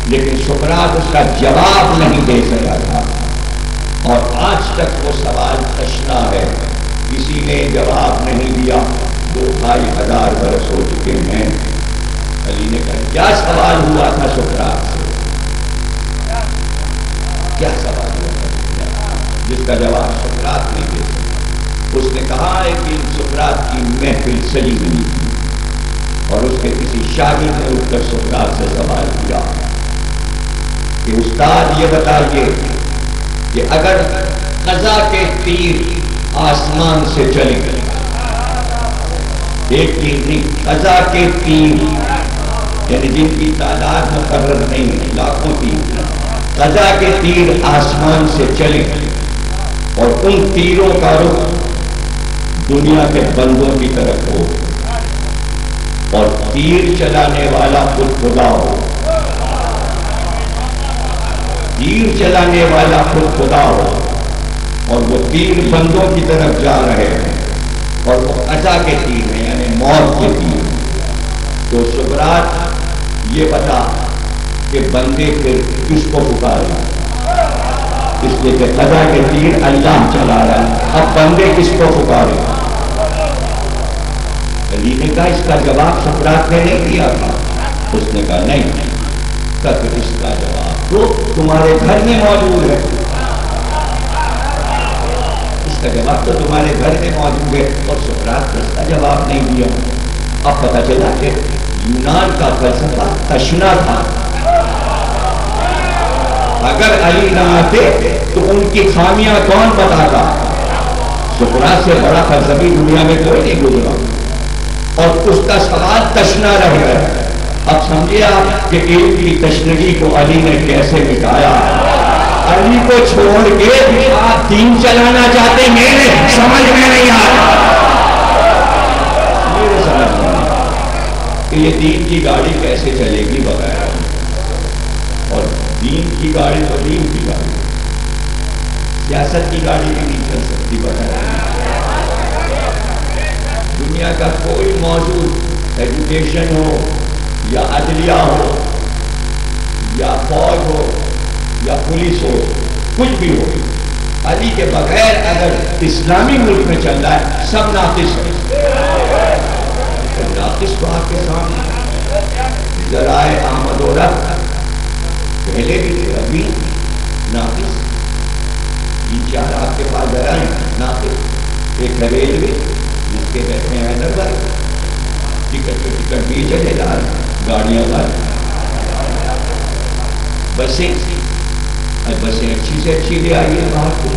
لیکن سقراط اس کا جواب نہیں دے سکا تھا اور آج تک وہ سوال تشنا ہے، کسی نے جواب نہیں دیا. 2500 برس ہو چکے ہیں. علی نے کہا کیا سوال ہوا تھا سقراط سے؟ کیا سوال ہوا تھا جس کا جواب سقراط نہیں دے سکا؟ اس نے کہا ایک دن سقراط کی محفل سجی ہوئی تھی اور اس کے کسی شاگرد نے اٹھ کر سقراط سے سوال کیا کہ استاد یہ بتائیے کہ اگر قضا کے تیر آسمان سے چلے گئے، ایک تیر نہیں، قضا کے تیر یعنی جن کی تعداد مقرر نہیں ہے، لاکھوں تیر، قضا کے تیر آسمان سے چلے اور ان تیروں کا رخ دنیا کے بندوں کی طرف ہو اور تیر چلانے والا خود خدا ہو، تیر چلانے والا خود خدا ہو اور وہ تیر بندوں کی طرف جا رہے ہیں اور وہ قضا کے تیر ہیں یعنی موت کے تیر. تو سقراط یہ بتا کہ بندے پھر کس کو پکارے، اس لیے کہ قضا کے تیر اللہ چلا رہا ہے، اب بندے کس کو پکارے؟ علی نے کہا اس کا جواب سقراط نے نہیں دیا تھا، اس نے کہا نہیں، تک اس کا جواب تو تمہارے گھر میں موجود ہے، اس کا جواب تو تمہارے گھر میں موجود ہے، اور سقراط نے اس کا جواب نہیں دیا۔ اب پتہ چلا کہ یونان کا فلسفہ تشنا تھا، اگر علی نہ آتے تو ان کی خامیاں کون بتاتا؟ سقراط سے بڑا فلسفی دنیا میں کوئی نہیں گزرا، اور اس کا سوال تشنا رہ گیا۔ اب سمجھے آپ کہ علم کی تشنگی کو علی نے کیسے مٹایا؟ علی کو چھوڑ کے آپ دین چلانا چاہتے، میرے سمجھ میں نہیں آیا، میرے سمجھ میں کہ یہ دین کی گاڑی کیسے چلے گی بغیر، اور دین کی گاڑی تو دین کی گاڑی، سیاست کی گاڑی بھی نہیں چل سکتی بغیر۔ دنیا کا کوئی موضوع، ایجوکیشن ہو یا عدلیہ ہو یا فوج ہو یا پولیس ہو، کچھ بھی ہو، علی کے بغیر اگر اسلامی ملک میں چل رہا ہے سب ناقص ہے۔ ناقص تو آپ کے سامنے ذرائع آمد و رفت پہلے بھی تھے، ابھی ناقص، یہ چار آپ کے پاس ذرائع ناقص۔ ایک ہے ریلوے جس کے بیٹھے ہیں نظر ٹکٹ بھی چلے جا رہے، گاڑیاں بسیں اچھی سے اچھی لے آئیے باہر سے،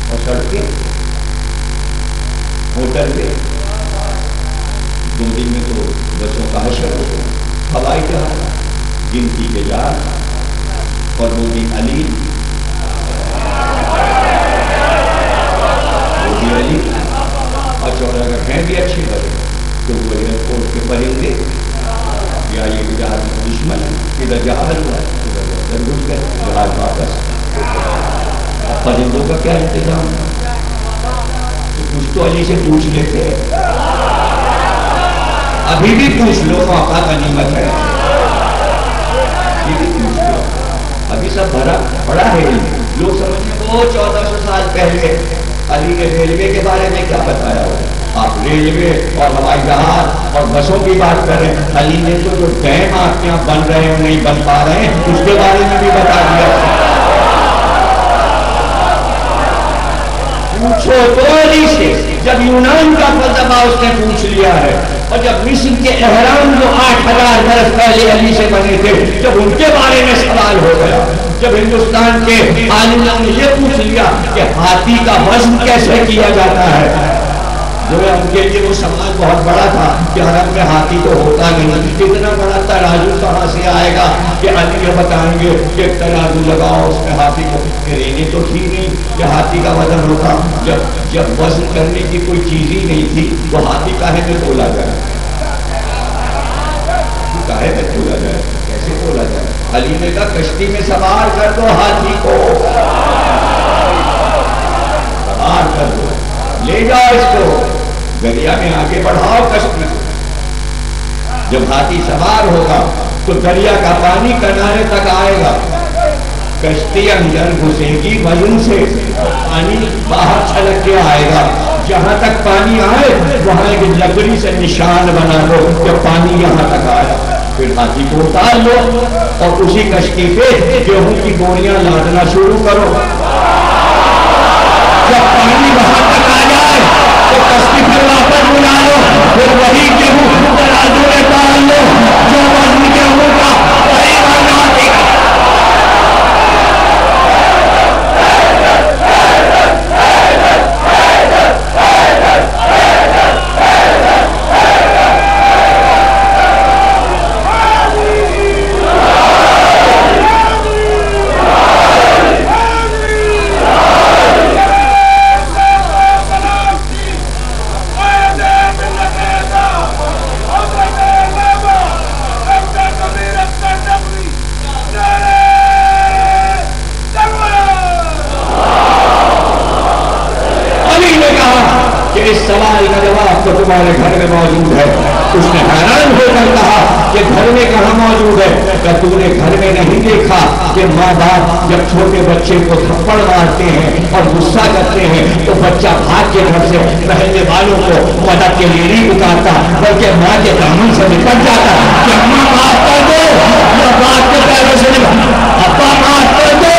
اور سڑکیں ہوٹل پہ 2 دن میں تو بسوں کا حشر ہو، ہوائی جہاز گنتی کے جہاز، اور 2 دن علی اور اگر ہیں بھی اچھی بڑے تو وہ ایئرپورٹ کے پرندے یا یہ جہاز دشمن ہے، ادھر جہاز ہوا ہے، ادھر گھس گئے جہاز واپس، پرندوں کا کیا انتظام ہے؟ تو کچھ تو علی سے پوچھ لیتے، ابھی بھی پوچھ لو، موقع غنیمت ہے، ابھی بھی پوچھ لو، ابھی سب بھرا پڑا ہے۔ لوگ سمجھیں وہ 1400 سال پہلے علی نے ریلوے کے بارے میں کیا بتایا ہو، آپ ریلوے اور ہوائی جہاز اور بسوں کی بات کر رہے ہیں، علی نے تو جو ڈیم آپ کے یہاں بن رہے ہیں نہیں بن پا رہے ہیں اس کے بارے میں بھی بتا دیا۔ پوچھو تو علی سے، جب یونان کا فلسفہ اس نے پوچھ لیا ہے، اور جب مصر کے اہرام جو 8000 برس پہلے علی سے بنے تھے جب ان کے بارے میں سوال ہو گیا، جب ہندوستان کے عالموں نے یہ پوچھ لیا کہ ہاتھی کا وزن کیسے کیا جاتا ہے، جو ان کے لیے وہ سوال بہت بڑا تھا کہ حرم میں ہاتھی تو ہوتا نہیں، اتنا بڑا ترازو کہاں سے آئے گا کہ علی یہ بتائیں گے کہ ایک ترازو لگاؤ اس میں ہاتھی کو، رینے تو تھی نہیں کہ ہاتھی کا وزن ہوتا، جب وزن کرنے کی کوئی چیز ہی نہیں تھی تو ہاتھی کاہے میں تولا جائے، کاہے میں تولا جائے، کیسے تولا جائے؟ علی نے کہا کشتی میں سوار کر دو ہاتھی کو، سوار کر دو، لے جاؤ اس کو دریا میں آگے بڑھاؤ کشتی کو، جب ہاتھی سوار ہوگا تو دریا کا پانی کنارے تک آئے گا، کشتی اندر گھسے گی وزن سے، پانی باہر چھلک کے آئے گا، جہاں تک پانی آئے وہاں ایک لکڑی سے نشان بنا دو کہ پانی یہاں تک آیا، پھر ہاتھی کو اتار لو اور اسی کشتی پہ گیہوں کی بوریاں لادنا شروع کرو، جب پانی وہاں تک آ جائے تو کشتی پھر واپس بلا لو، پھر وہی گیہوں ترازو میں ڈال لو، جو وزن گیہوں کا وہی وزن ہاتھی کا۔ تمہارے گھر میں موجود ہے، اس نے حیران ہو کر کہا کہ گھر میں کہاں کہاں موجود ہے؟ کہ تو نے گھر میں نہیں دیکھا کہ ماں باپ جب چھوٹے بچے کو تھپڑ مارتے ہیں اور غصہ کرتے ہیں تو بچہ بھاگ کے گھر سے پہلے والوں کو مدد کے لیے نہیں پکارتا بلکہ ماں کے دامن سے نکل جاتا کہ اماں معاف کر دو یا باپ کے پیروں سے ابا معاف کر دو.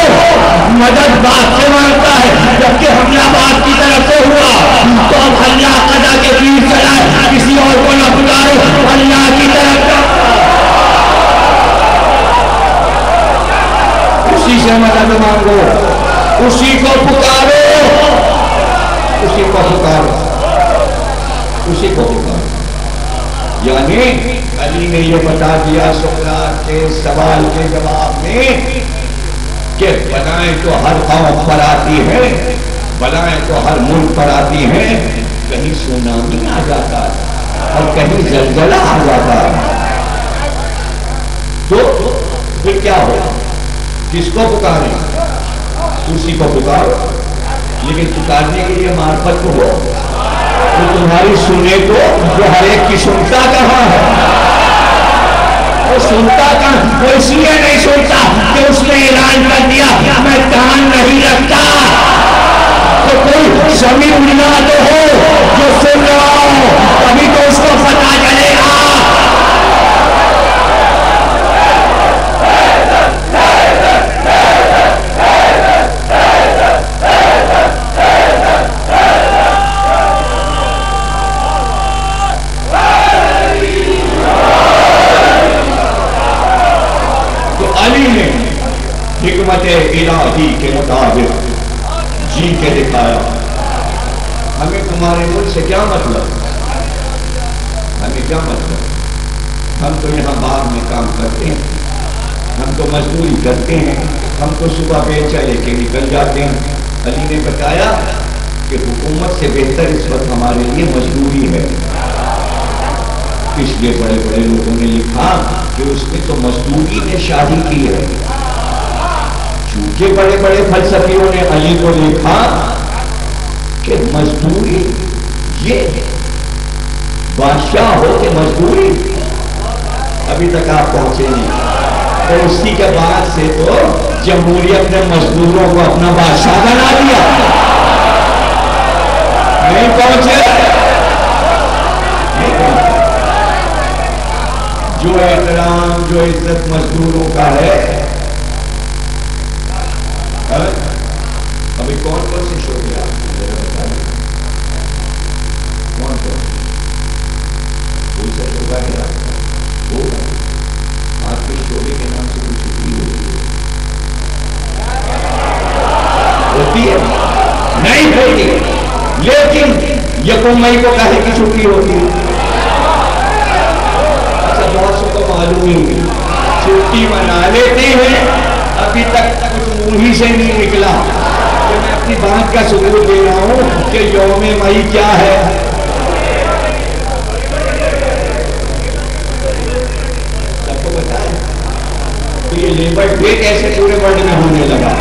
مدد باپ سے مانگتا ہے جبکہ حملہ باپ کی طرف سے ہوا تو اب اللہ قضا کے تیر چلائے کسی اور کو نہ پکارو اللہ کی طرف کا اسی سے مدد مانگو اسی کو پکارو اسی کو پکارو اسی کو پکارو. یعنی علی نے یہ بتا دیا سقراط کے سوال کے جواب میں کہ بلائیں تو ہر قوم پر آتی ہے بلائیں تو ہر ملک پر آتی ہے کہیں سونامی آ جاتا ہے اور کہیں زلزلہ آ جاتا ہے تو پھر کیا ہو کس کو پکاریں اسی کو پکارو لیکن پکارنے کے لیے معرفت کو ہو تو تمہاری سنے کو جو ہر ایک کی سنتا کہاں ہے وہ سنتا کہاں وہ اس لیے نہیں سنتا کہ اس نے اعلان کر دیا میں کان نہیں رکھتا تو کوئی سمیع بنا تو ہو جو سن رہا ہو تبھی تو اس کو پتا چلے گا. حکمت الہی کے مطابق جی کے دکھایا. ہمیں تمہارے ملک سے کیا مطلب ہمیں کیا مطلب ہم تو یہاں باغ میں کام کرتے ہیں ہم تو مزدوری کرتے ہیں ہم تو صبح بیچا لے کے نکل جاتے ہیں. علی نے بتایا کہ حکومت سے بہتر اس وقت ہمارے لیے مزدوری ہے. اس لیے بڑے بڑے لوگوں نے لکھا کہ اس نے تو مزدوری میں شادی کی ہے. چونکہ بڑے بڑے فلسفیوں نے علی کو لکھا کہ مزدوری یہ بادشاہ ہو کہ مزدوری ابھی تک آپ پہنچے نہیں تو اسی کے بعد سے تو جمہوریت نے مزدوروں کو اپنا بادشاہ بنا دیا. نہیں پہنچے جو احترام جو عزت مزدوروں کا ہے. ابھی کون کون سے شعبے کون کون سا شعبہ ہے آپ کے شعبے کے نام سے کوئی چھٹی ہوتی ہے نہیں ہوتی لیکن یکم مئی کو کہے کی چھٹی ہوتی ہے. اچھا بہت سو کو معلوم ہی چھٹی منا لیتے ہیں ابھی تک کچھ منہ ہی سے نہیں نکلا کہ میں اپنی بات کا ثبوت دے رہا ہوں کہ یوم مئی کیا ہے. سب کو پتا ہے تو یہ لیبر ڈے کیسے پورے ورلڈ میں ہونے لگا.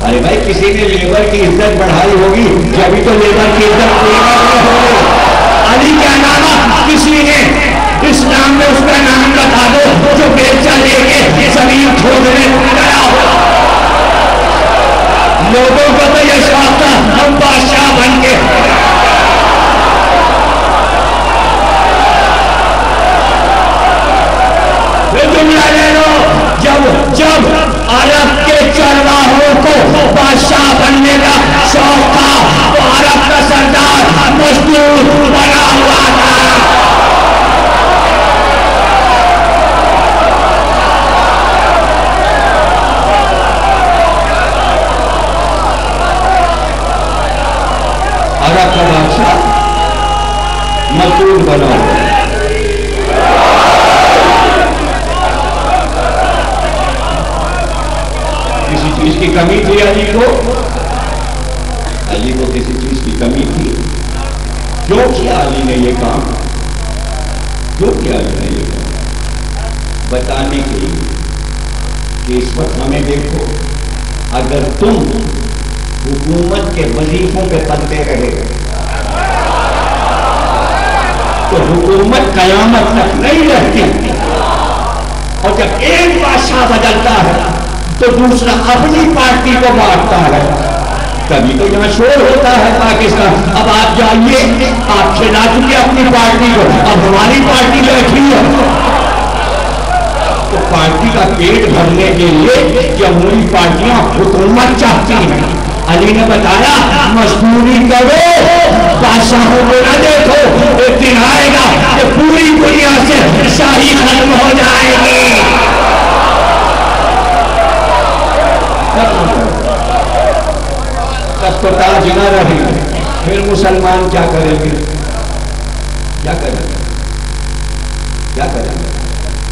ارے بھائی کسی نے لیبر کی عزت بڑھائی ہوگی جبھی تو لیبر کی عزت ہوگی. علی کا نام کسی نے اسلام میں اس کا نام بتا دو جو بیچا لے کے زمین کھودنے گیا ہو. لوگوں کو تو یہ شوق تھا ہم بادشاہ بن کے جملہ لے لو جب عرب کے چرواہوں کو بادشاہ بننے کا شوق تھا تو عرب کا سردار مزدور بنا ہوا تھا. عرب کا بادشاہ مزدور بنا ہوا. کسی چیز کی کمی تھی علی کو کسی چیز کی کمی تھی. کیوں کیا علی نے یہ کام کیوں کیا علی نے یہ کام بتانے کے لیے کہ اس وقت ہمیں دیکھو اگر تم حکومت کے وظیفوں پہ پڑتے رہے تو حکومت قیامت تک نہیں رہتی، اور جب ایک بادشاہ بدلتا ہے تو دوسرا اپنی پارٹی کو بانٹتا ہے. کبھی تو یہاں شور ہوتا ہے پاکستان، اب آپ جائیے، آپ کھلا چکے اپنی پارٹی کو، اب ہماری پارٹی بیٹھی ہے. تو پارٹی کا پیٹ بھرنے کے لیے جمہوری پارٹیاں حکومت چاہتی ہیں. علی نے بتایا مزدوری کرو، بادشاہوں کو نہ دیکھو، ایک دن آئے گا کہ پوری دنیا سے شاہی ختم ہو جائے گی. تب تو تاج نہ رہے گی. پھر مسلمان کیا کریں گے؟ کیا کریں گے؟ کیا کریں گے؟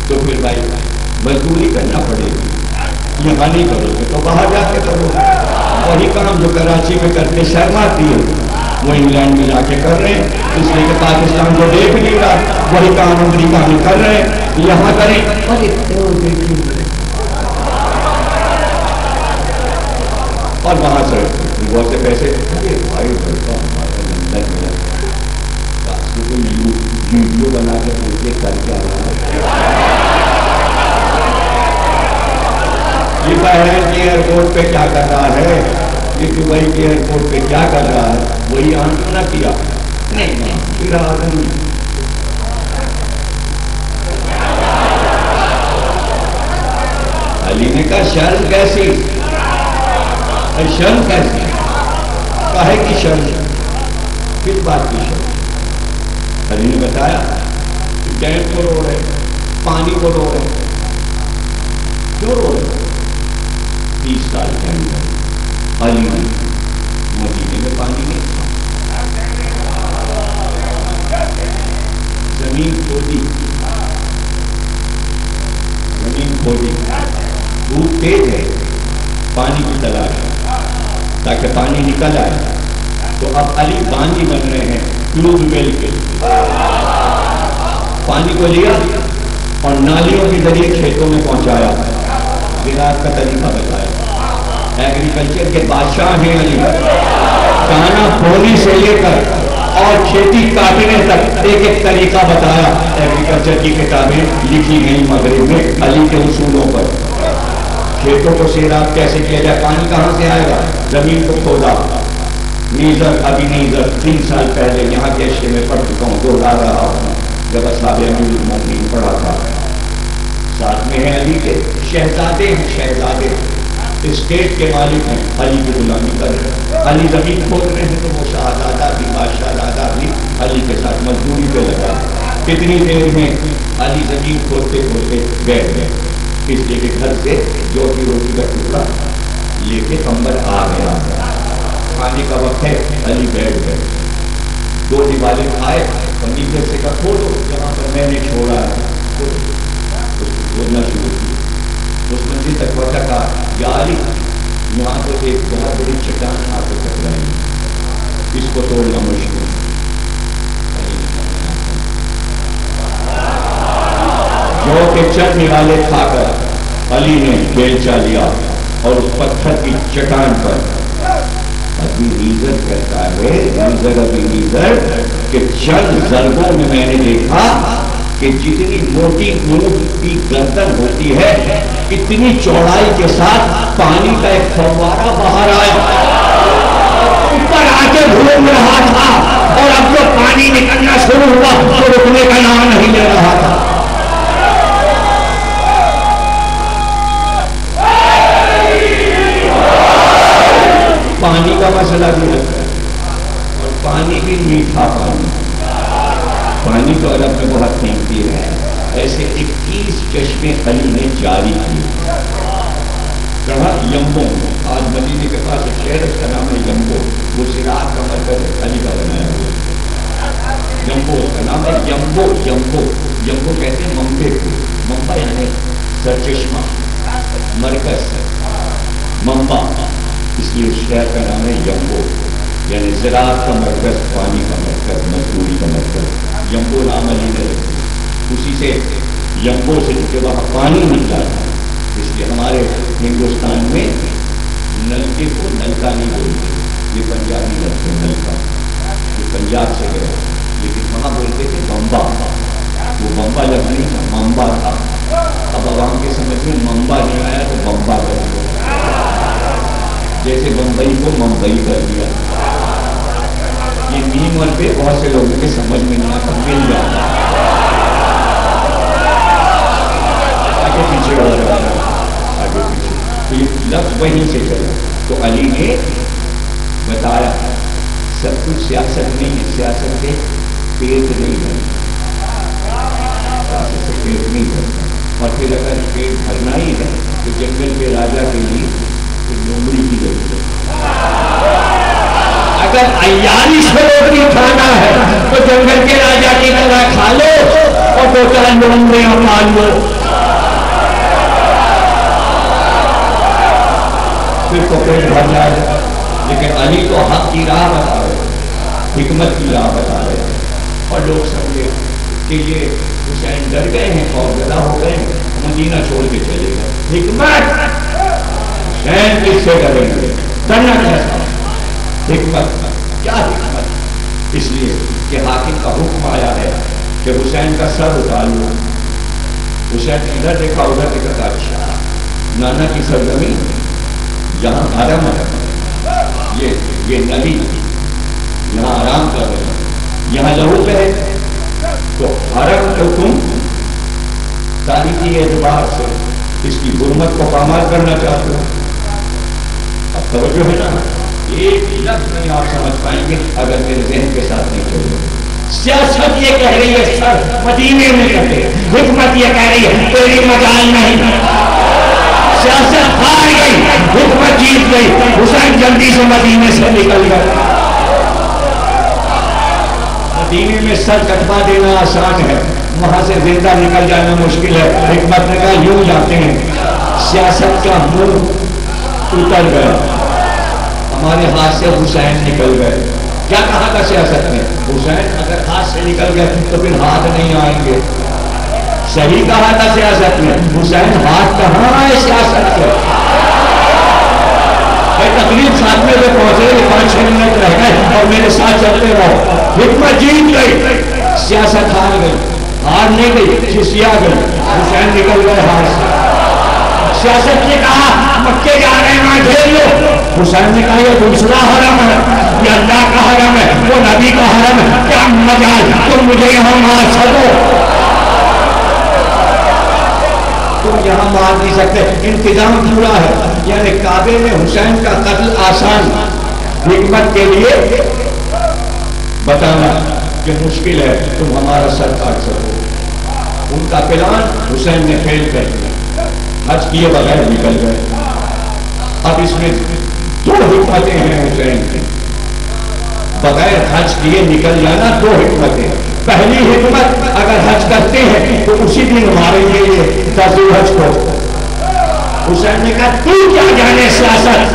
تو پھر بھائی مزدوری کرنا پڑے گی. یہاں نہیں کرو گے تو باہر جا کے کرو. وہی کام جو کراچی میں کرتے شرم آتی ہے وہ انگلینڈ میں جا کے کر رہے ہیں، اس لیے کہ پاکستان کو دیکھ نہیں رہا. وہی کام امریکہ میں کر رہے ہیں، یہاں کریں. اور وہاں سے بہت سے پیسے بھائی بڑھتا ہمارا لندن میں ویڈیو بنا کے پوچھے کر کے آ رہا ہے. یہ بحرین کے ایئرپورٹ پہ کیا کر رہا ہے، یہ دبئی کے ایئرپورٹ پہ کیا کر رہا ہے، وہی آنکھ نہ کیا نہیں پھر آدمی. علی نے کہا شرم کیسی، شرم کیسی، کاہے کی شرم، کس بات کی شرم. علی نے بتایا کہ ڈیم کو رو رہے، پانی کو رو رہے. کیوں رو رہے؟ 30 سال کے اندر علی نے مدینے میں پانی نہیں تھا، زمین کھودی، زمین کھودی، دھوپ تیز ہے، پانی کی تلاش تاکہ پانی نکل آئے. تو اب علی باندھی بن رہے ہیں ٹیوب ویل کے، پانی کو لیا اور نالیوں کے ذریعے کھیتوں میں پہنچایا. زراعت کا طریقہ بتایا، ایگریکلچر کے بادشاہ ہیں علی. دانا بونے سے لے کر اور کھیتی کاٹنے تک ایک ایک طریقہ بتایا. ایگریکلچر کی کتابیں لکھی گئی مغرب میں علی کے اصولوں پر. کھیتوں کو سیراب کیسے کیا جائے، پانی کہاں سے آئے گا، زمین کو کھودا. نیزر ابھی نیزر 3 سال پہلے یہاں کے اشیاء میں پڑھ چکا ہوں، دوہرا رہا ہوں. جب اصحاب امیر المومنین پڑھا تھا، ساتھ میں ہیں علی کے شہزادے ہیں، شہزادے اسٹیٹ کے مالک ہیں، علی کی غلامی کر رہے ہیں. علی زمین کھود رہے ہیں تو وہ شہزادہ بھی بادشاہ دادا بھی علی کے ساتھ مزدوری پہ لگا. کتنی دیر میں علی زمین کھودتے کھودتے بیٹھ گئے، اس لیے کہ گھر سے جو کی روٹی کا ٹکڑا لے کے کمبل آ گیا. کھانے کا وقت ہے، علی بیٹھ گئے. 2 دیوالے کھائے اور نیچے سے کہا کھولو جہاں پر میں نے چھوڑا ہے. اس کو کھودنا شروع کی. اس منزل تک پہنچا، کہا یا علی یہاں تو ایک بہت بڑی چٹان آ کے ٹکرائی، اس کو توڑنا مشکل. جو کہ چند نوالے کھا کر علی نے بیلچا لیا اور اس پتھر کی چٹان پر. ابھی نیزر کہتا ہے، نیزر ابھی نیزر کہ چند ضربوں میں میں نے دیکھا کہ جتنی موٹی اونٹ کی گردن ہوتی ہے اتنی چوڑائی کے ساتھ پانی کا ایک فوارہ باہر آیا، اوپر آ کے گھوم رہا تھا. اور اب جو پانی نکلنا شروع ہوا تو رکنے کا نام نہیں لے رہا تھا. پانی کا مسئلہ بھی رکھتا ہے، اور پانی بھی میٹھا پانی. پانی تو عرب میں بہت قیمتی ہے. ایسے 21 چشمے علی نے جاری کیے. کہا یمبو، آج مدینے کے پاس ایک شہر اس کا نام ہے یمبو، وہ زراعت کا مرکز علی کا بنایا ہوا. یمبو اس کا نام ہے، یمبو. یمبو یمبو کہتے ہیں منبع کو. منبع یعنی سرچشمہ، مرکز، منبع، اس لیے اس شہر کا نام ہے یمبو، یعنی زراعت کا مرکز، پانی کا مرکز، مزدوری کا مرکز. یمبو نام علی نے رکھا. اسی سے یمبو سے چونکہ وہاں پانی نکلا تھا، اس لیے ہمارے ہندوستان میں نلکے کو نلکا نہیں بولتے. یہ پنجابی لفظ ہے نلکا، یہ پنجاب سے گیا. لیکن وہاں بولتے تھے بمبا، وہ بمبا لفظ نہیں تھا، ممبا تھا. اب عوام کے سمجھ میں ممبا نہیں آیا تو بمبا کر دیا، جیسے بمبئی کو ممبئی کر دیا. یہ میم اور پہ بہت سے لوگوں کے سمجھ میں نہیں آتا، مل جاتا آگے پیچھے ہو رہا ہے، آگے پیچھے. تو یہ لفظ وہیں سے چلا. تو علی نے بتایا سب کچھ سیاست نہیں ہے، سیاست سے پیٹ نہیں ہے، سیاست سے پیٹ نہیں ہے. اور پھر اگر پیٹ بھرنا ہی ہے تو جنگل کے راجا کے لیے لومڑی کی ضرورت ہے. اگر عیاری سے روٹی کھانا ہے تو جنگل کے راجا کی طرح کھا لو اور دو چار لومڑیاں پال لو، پھر تو پیٹ بھر جائے. لیکن علی تو حق کی راہ بتا رہے، حکمت کی راہ بتا رہے. اور لوگ سمجھے کہ یہ حسین ڈر گئے ہیں اور زدہ ہو گئے ہیں، مدینہ چھوڑ کے چلے گئے. حکمت، حسین کس سے ڈریں گے؟ ڈرنا کیسا؟ حکمت. کیا حکمت؟ اس لیے کہ حاکم کا حکم آیا ہے کہ حسین کا سر اتار لو. حسین ادھر دیکھا ادھر دیکھا، اچھا نانا کی سرزمین جہاں حرم ہے، یہ نبی یہاں آرام کر رہے ہیں، یہاں لہو پہ تو حرم تو تم تاریخی اعتبار سے اس کی حرمت کو پامال کرنا چاہتے ہو. اب توجہ ہے نا، ایک لفظ نہیں آپ سمجھ پائیں گے اگر میرے ذہن کے ساتھ نہیں چلو. سیاست یہ کہہ رہی ہے سر مدینے میں کرتے، حکمت یہ کہہ رہی ہے کوئی مجال نہیں. سیاست ہار گئی، حکمت جیت گئی. حسین جلدی سے مدینے سے نکل گئے. مدینے میں سر کٹوا دینا آسان ہے، وہاں سے زندہ نکل جانا مشکل ہے. حکمت نے کہا یوں جاتے ہیں. سیاست کا منہ اتر گیا، ہمارے ہاتھ سے حسین نکل گئے. کیا کہا تھا سیاست نے؟ حسین اگر ہاتھ سے نکل گئے تو پھر ہاتھ نہیں آئیں گے. صحیح کہا تھا سیاست نے. حسین ہاتھ کہاں آئے سیاست کے؟ تقریب ساتھ میں جو پہنچے 5-6 منٹ رہ گئے اور میرے ساتھ چلتے رہو. حکمت جیت گئی، سیاست ہار گئی. ہار نہیں گئی، کھسیا گئی. حسین نکل گئے ہاتھ سے. سیاست نے کہا مکے جا رہے ہیں گھیر لو. حسین نے کہا یہ دوسرا حرم ہے، یہ اللہ کا حرم ہے، وہ نبی کا حرم ہے. کیا مجال، تم مجھے یہاں مار سکو، تم یہاں مار نہیں سکتے. انتظام پورا ہے. یعنی کعبے میں حسین کا قتل آسان، حکمت کے لیے بتانا کہ مشکل ہے، تم ہمارا سر کاٹ سکو. ان کا پلان حسین نے فیل کر دیا، حج کیے بغیر نکل گئے. اب اس میں 2 حکمتیں ہیں حسین کی. بغیر حج کیے نکل جانا 2 حکمتیں. پہلی حکمت اگر حج کرتے ہیں تو اسی دن ماریں گے یہ 10 حج کو. حسین نے کہا تو کیا جانے سیاست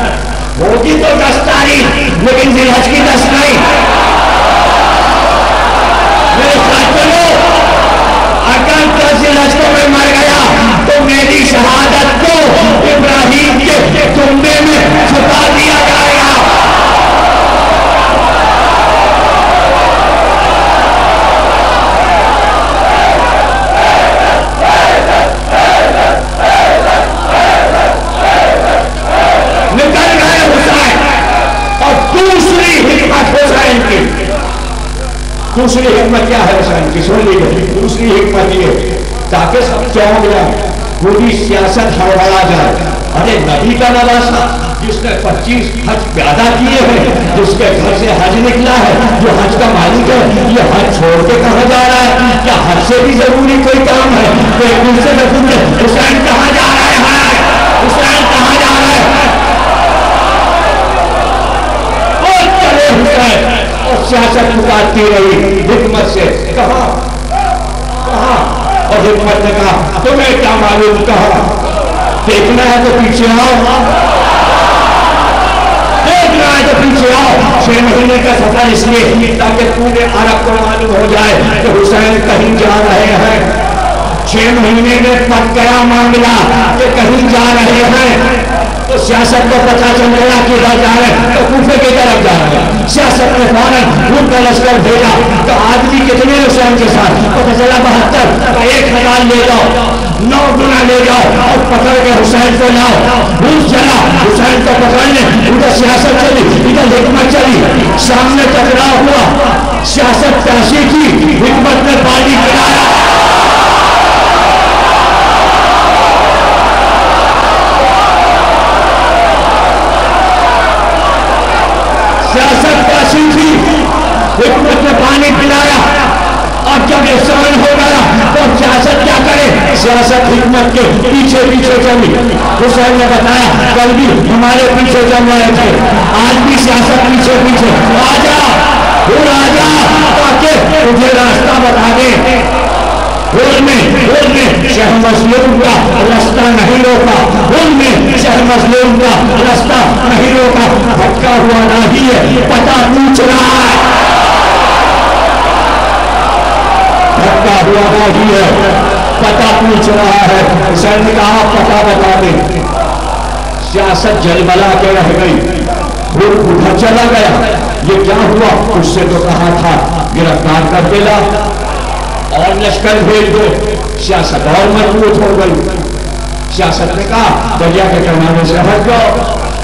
ہوگی تو 10 تاریخ لیکن ذی الحج کی 10 نہیں. میرے ساتھ چلو، اگر 10 ذی الحج کو میں مر گیا تو میری شہادت کو ابراہیم کے کنبے میں چھپا دیا جائے گا. نکل گئے حسین. اور دوسری حکمت حسین کی، دوسری حکمت کیا ہے حسین کی؟ سن لیجیے. دوسری حکمت یہ تاکہ سب چونک جائے، پوری سیاست ہڑبڑا جائے. ارے نبی کا نواسا جس نے 25 حج پیدا کیے ہیں، جس کے گھر سے حج نکلا ہے، جو حج کا مالک ہے، یہ حج چھوڑ کے کہاں جا رہا ہے؟ کیا حج سے بھی ضروری کوئی کام ہے؟ ایک دوسرے میں پوچھے حسین کہاں جا رہا ہے؟ حسین کہاں جا رہا ہے؟ اور چلے حسین. اور سیاست مکاتی رہی حکمت سے. کہاں کہاں؟ اور حکمت نے کہا تمہیں کیا معلوم؟ کہا دیکھنا ہے تو پیچھے آؤ، دیکھنا ہے تو پیچھے آؤ. 6 مہینے کا سفر اس لیے تاکہ پورے عرب کو معلوم ہو جائے کہ حسین کہیں جا رہے ہیں. 6 مہینے میں پک گیا معاملہ کہ کہیں جا رہے ہیں. تو سیاست کو پتہ چل گیا کہ ادھر جا رہے ہیں تو کوفے کی طرف جا رہے ہیں. سیاست نے فوراً ان کا لشکر بھیجا تو آدمی کتنے حسین کے ساتھ پتہ چلا 72 تو 1000 لے جاؤ 9 گنا لے جاؤ اور پکڑ کے حسین کو لاؤ. بھوس چلا حسین کو پکڑ لے. ادھر سیاست چلی ادھر حکمت چلی. سامنے ٹکراؤ ہوا. سیاست پیاسی کی حکمت نے پانی پلایا. سیاست پیاسی تھی حکمت نے پانی پلایا. اور جب احسان ہو گیا تو سیاست کیا کرے؟ سیاست حکمت کے پیچھے پیچھے چلی. حسین نے بتایا کل بھی ہمارے پیچھے چل رہے تھے آج بھی سیاست پیچھے پیچھے. آجا آجا تاکہ مجھے راستہ بتا دے. شہ مظلوم کا راستہ نہیں روکا. شہ مظلوم کا راستہ نہیں روکا. بھٹکا ہوا راہی ہے پتہ پوچھ رہا ہے. بھٹکا ہوا راہی ہے پتہ پوچھ رہا ہے. حسین نے کہا پتہ بتا دے. سیاست جلبلا کے رہ گئی. ادھر چلا گیا. یہ کیا ہوا؟ اس سے تو کہا تھا گرفتار کر کے لا اور لشکر بھیج دو. سیاست اور مضبوط ہو گئی. سیاست نے کہا دریا کے کنارے سے ہٹ جاؤ.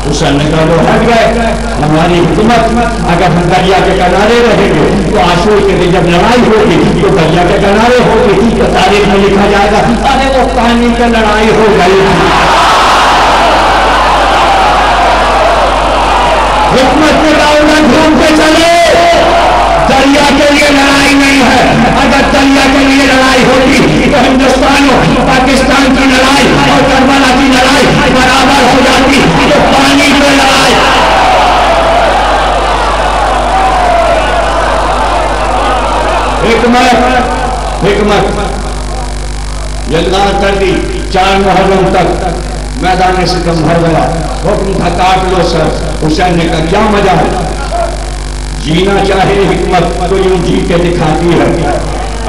حسین نے کہا وہ ہٹ گئے. ہماری حکومت اگر ہم دریا کے کنارے رہیں گے تو عاشور کے دن جب لڑائی ہوگی تو دریا کے کنارے ہوگی تو تاریخ میں لکھا جائے گا ارے وہ پانی کی لڑائی ہو گئی. حکمت نے کہا انہیں گھوم کے چلے. دریا کے لیے لڑائی نہیں ہے. اگر دریا کے لیے لڑائی ہوتی تو ہندوستان اور پاکستان کی لڑائی اور کربلا کی لڑائی برابر ہو جاتی. تو پانی میں لڑائی. حکمت یلغار کر دی. 4 محرم تک میدان ستم بھر گیا. حکم تھا کاٹ لو سر. حسین نے کہا کیا مزہ ہے؟ جینا چاہے حکمت تو یوں جی کے دکھاتی ہے.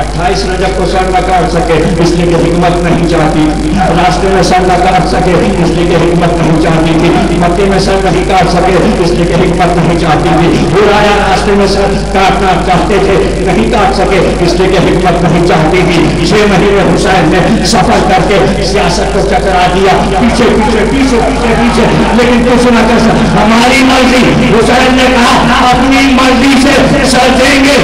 28 رجب کو سر نہ کاٹ سکے اس لیے کہ حکمت نہیں چاہتی تھی. راستے میں سر نہ کاٹ سکے اس لیے کہ حکمت نہیں چاہتی تھی. مکے میں سر نہیں کاٹ سکے اس لیے کہ حکمت نہیں چاہتی تھی. برایا راستے میں سر کاٹنا چاہتے تھے نہیں کاٹ سکے اس لیے کہ حکمت نہیں چاہتی تھی. 6 مہینے حسین نے سفر کر کے سیاست کو چکرا دیا. پیچھے پیچھے پیچھے پیچھے پیچھے لیکن کچھ نہ کر سکے. ہماری مرضی. حسین نے کہا اپنی مرضی سے سر دیں گے.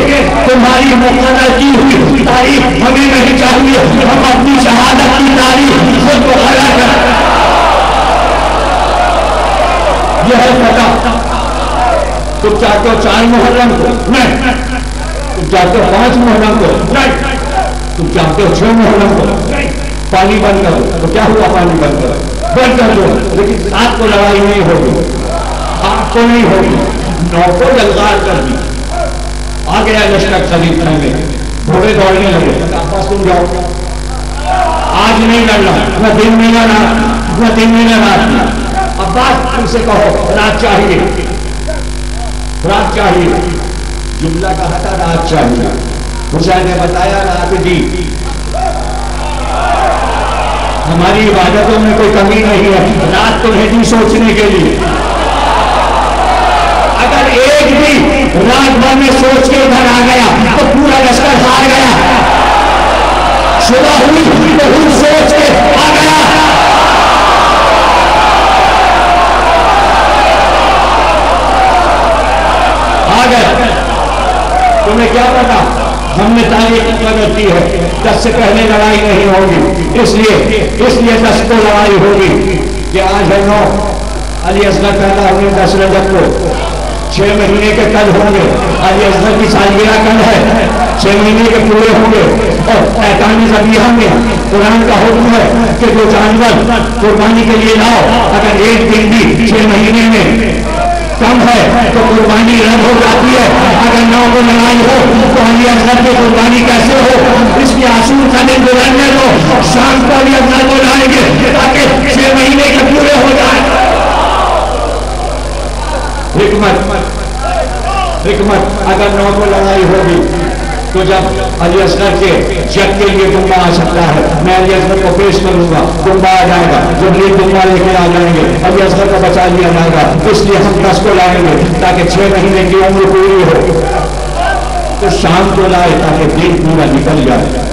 تمہاری مقرر کی ہوئی تاریخ ہمیں نہیں چاہیے. ہم اپنی شہادت کی تاریخ خود کو کھڑا کریں. یہ ہے پتہ. تم چاہتے ہو 4 محرم کو؟ نہیں. تم چاہتے ہو 5 محرم کو؟ نہیں. تم چاہتے ہو 6 محرم کو؟ نہیں. پانی بند کرو. تو کیا ہوا؟ پانی بند کرو بند کر دو. لیکن 7 کو لڑائی نہیں ہوگی. 8 کو نہیں ہوگی. 9 کو یلغار کر دی. آ گیا لشکر خریدنے میں. گھوڑے دوڑنے لگے. آپس تم جاؤ. آج نہیں لڑنا. نہ دن میں نہ رات. نہ دن میں نہ رات. عباس تم سے کہو رات چاہیے. رات چاہیے. جملہ کہا تھا رات چاہیے. حسین نے بتایا رات دی. ہماری عبادتوں میں کوئی کمی نہیں ہے. رات تو ہے دی سوچنے کے لیے. اگر ایک بھی رات بھر میں سوچ کے ادھر آ گیا تو پورا لشکر ہار گیا. صبح ہوئی تو ہوں سوچ کے آ گیا. آ گئے. تمہیں کیا پتا ہم نے تاریخ مدد کی ہے. 10 سے پہلے لڑائی نہیں ہوگی. اس لیے 10 کو لڑائی ہوگی. کہ آج ہے 9. علی اصغر پیدا ہوئے 10 رجب کو. 6 مہینے کے کل ہوں گے. علی اصغر کی سالگرہ کل ہے. 6 مہینے کے پورے ہوں گے. اور 45 ذبیحہ میں قرآن کا حکم ہے کہ جو جانور قربانی کے لیے لاؤ اگر ایک دن بھی 6 مہینے میں کم ہے تو قربانی رد ہو جاتی ہے. اگر 9 کو لڑائی ہو تو علی اصغر کی قربانی کیسے ہو؟ اس کی عاشور کا دن گزرنے دو. شام کو علی اصغر کو لائیں گے تاکہ 6 مہینے کے پورے ہو جائیں. حکمت اگر 9 کو لڑائی ہوگی تو جب علی اصغر کے جگ کے لیے دنبا آ سکتا ہے، میں علی اصغر کو پیش کروں گا، دنبا آ جائے گا، جب یہ دنبا لے کے آ جائیں گے علی اصغر کو بچا لیا جائے گا، اس لیے ہم 10 کو لائیں گے تاکہ 6 مہینے کی عمر پوری ہو، تو شام کو لائے تاکہ دن پورا نکل جائے۔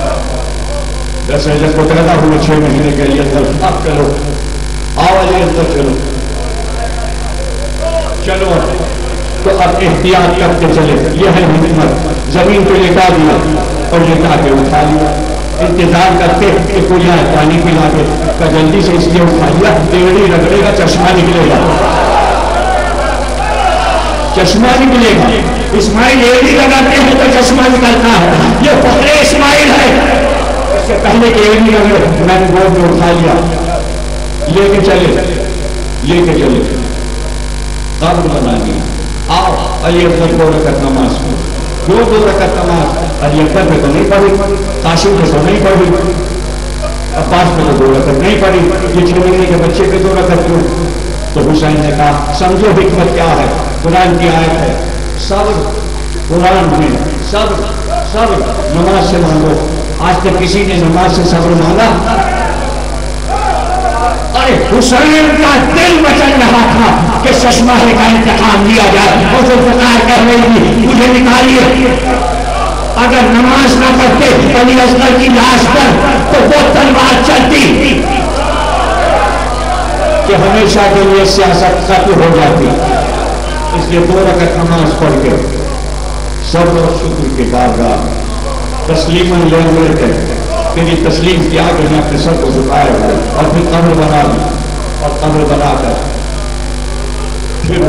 10 رجب کو پیدا ہوئے 6 مہینے کے علی اصغر، اب چلو آؤ علی اصغر چلو چلو، تو اب احتیاط کرتے چلے، یہ ہے حکمت۔ زمین پہ لٹا دیا اور لٹا کے اٹھا لیا، انتظار کرتے کہ کوئی آئے پانی پلا دے، کا جلدی سے اس لیے اٹھا لیا، ڈیڑھی رگڑے گا چشمہ نکلے گا، چشمہ نکلے گا۔ اسماعیل ایڑی لگاتے ہیں تو چشمہ نکلتا ہے، یہ فخر اسماعیل ہے۔ اس سے پہلے کہ ایڑی لگے میں نے گود میں اٹھا لیا، لے کے چلے قبر بنا لیا۔ آؤ علی اکبر 2 رکعت نماز پڑھو، 2 رکعت نماز علی اکبر پہ تو نہیں پڑھی، قاسم پہ تو نہیں پڑھی، عباس پہ تو 2 رکعت نہیں پڑھی، یہ 6 مہینے کے بچے پہ 2 رکعت کیوں؟ تو حسین نے کہا سمجھو حکمت کیا ہے، قرآن کی آیت ہے صبر، قرآن میں صبر نماز سے مانگو۔ آج تک کسی نے نماز سے صبر مانگا؟ حسین کا دل مچل رہا تھا کہ چشمہ کا انتقام لیا جائے، اور ذوالفقار کہہ رہی تھی مجھے نکالیے، اگر نماز نہ پڑھتے علی اصغر کی لاش پر تو وہ تلوار چلتی کہ ہمیشہ کے لیے سیاست ختم ہو جاتی۔ اس لیے 2 رکعت نماز پڑھ کے صبر اور شکر کے بارگاہ تسلیماً لے ہوئے تھے، پھر یہ تسلیم کیا کہ میں اپنے سر کو جھکائے ہوئے، اور پھر قبر بنا دی، اور قبر بنا کر پھر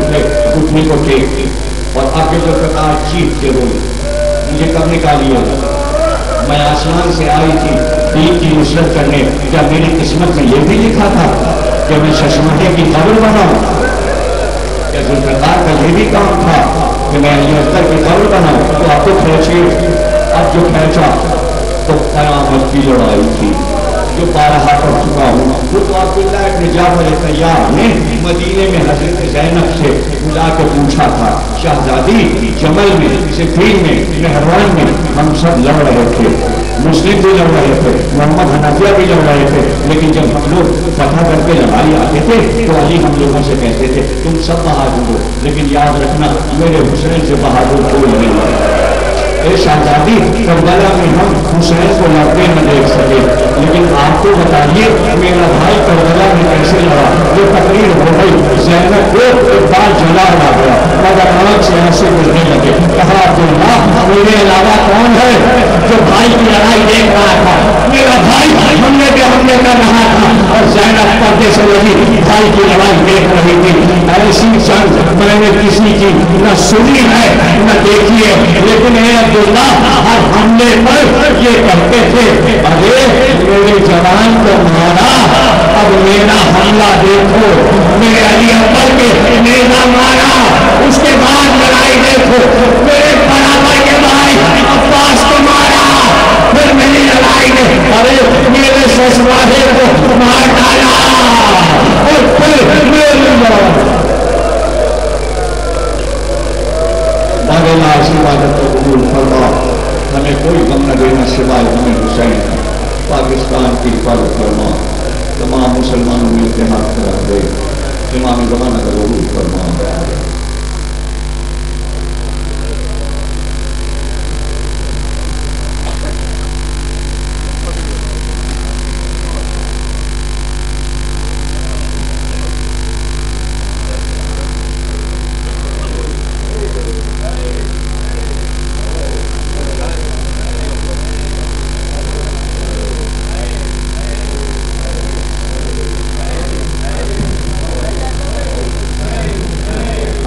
اٹھنے کو ٹیک دی، اور آگے جو قطار چیخ کے ہوئی مجھے کب نکالیے گا، میں آسمان سے آئی تھی دین کی نصرت کرنے، کیا میری قسمت میں یہ بھی لکھا تھا کہ میں ششماہے کی قبر بناؤں؟ کیا ذوالفقار کا یہ بھی کام تھا کہ میں علی اصغر کی قبر بناؤں؟ تو آپ کو کھینچیے، اب جو کھینچا تو قیامت کی لڑائی تھی جو 12 پڑھ چکا ہوں۔ وہ تو عبداللہ ابن جعفر طیار نے مدینے میں حضرت زینب سے بلا کے پوچھا تھا شہزادی جمل میں، صفین میں، مہروان میں ہم سب لڑ رہے تھے، مسلم بھی لڑ رہے تھے، محمد حنفیہ بھی لڑ رہے تھے، لیکن جب ہم لوگ فتح کر کے لڑائی آتے تھے تو علی ہم لوگوں سے کہتے تھے تم سب بہادر ہو، لیکن یاد رکھنا میرے حسین سے بہادر کوئی نہیں ہے۔ اے شہزادی کربلا میں ہم حسین کو لڑتے نہ دیکھ سکے، لیکن آپ کو بتائیے میرا بھائی کربلا میں کیسے لڑا؟ یہ تقریر ہو گئی، زینب کو ایک بار جلا ہوا گیا، مگر آنکھ سے آنسو گرنے لگے، کہا عبداللہ میرے علاوہ کون ہے جو بھائی کی لڑائی دیکھ رہا تھا؟ میرا بھائی حملے پہ حملے کر رہا تھا اور زینب پردے سے لگی بھائی کی لڑائی دیکھ رہی تھی۔ ایسی چند میں نے کسی کی نہ سنی ہے نہ دیکھی ہے، لیکن عبداللہ ہر حملے پر یہ کہتے تھے ارے میرے جوان کو مارا، اب میرا حملہ دیکھو، میرے علی اکبر کے نیزہ مارا، اس کے بعد لڑائی دیکھو، میرے برابر کے بھائی عباس کو مارا، پھر میری لڑائی نے ارے میرے ششماہے کو مار ڈالا، اور پھر میری عبادت کو قبول فرما، ہمیں کوئی غم نہ دینا سوائے ہمیں حسین، پاکستان کی حفاظت فرما، تمام مسلمانوں میں اتحاد کرا دے، امام زمانہ کا ظہور فرما۔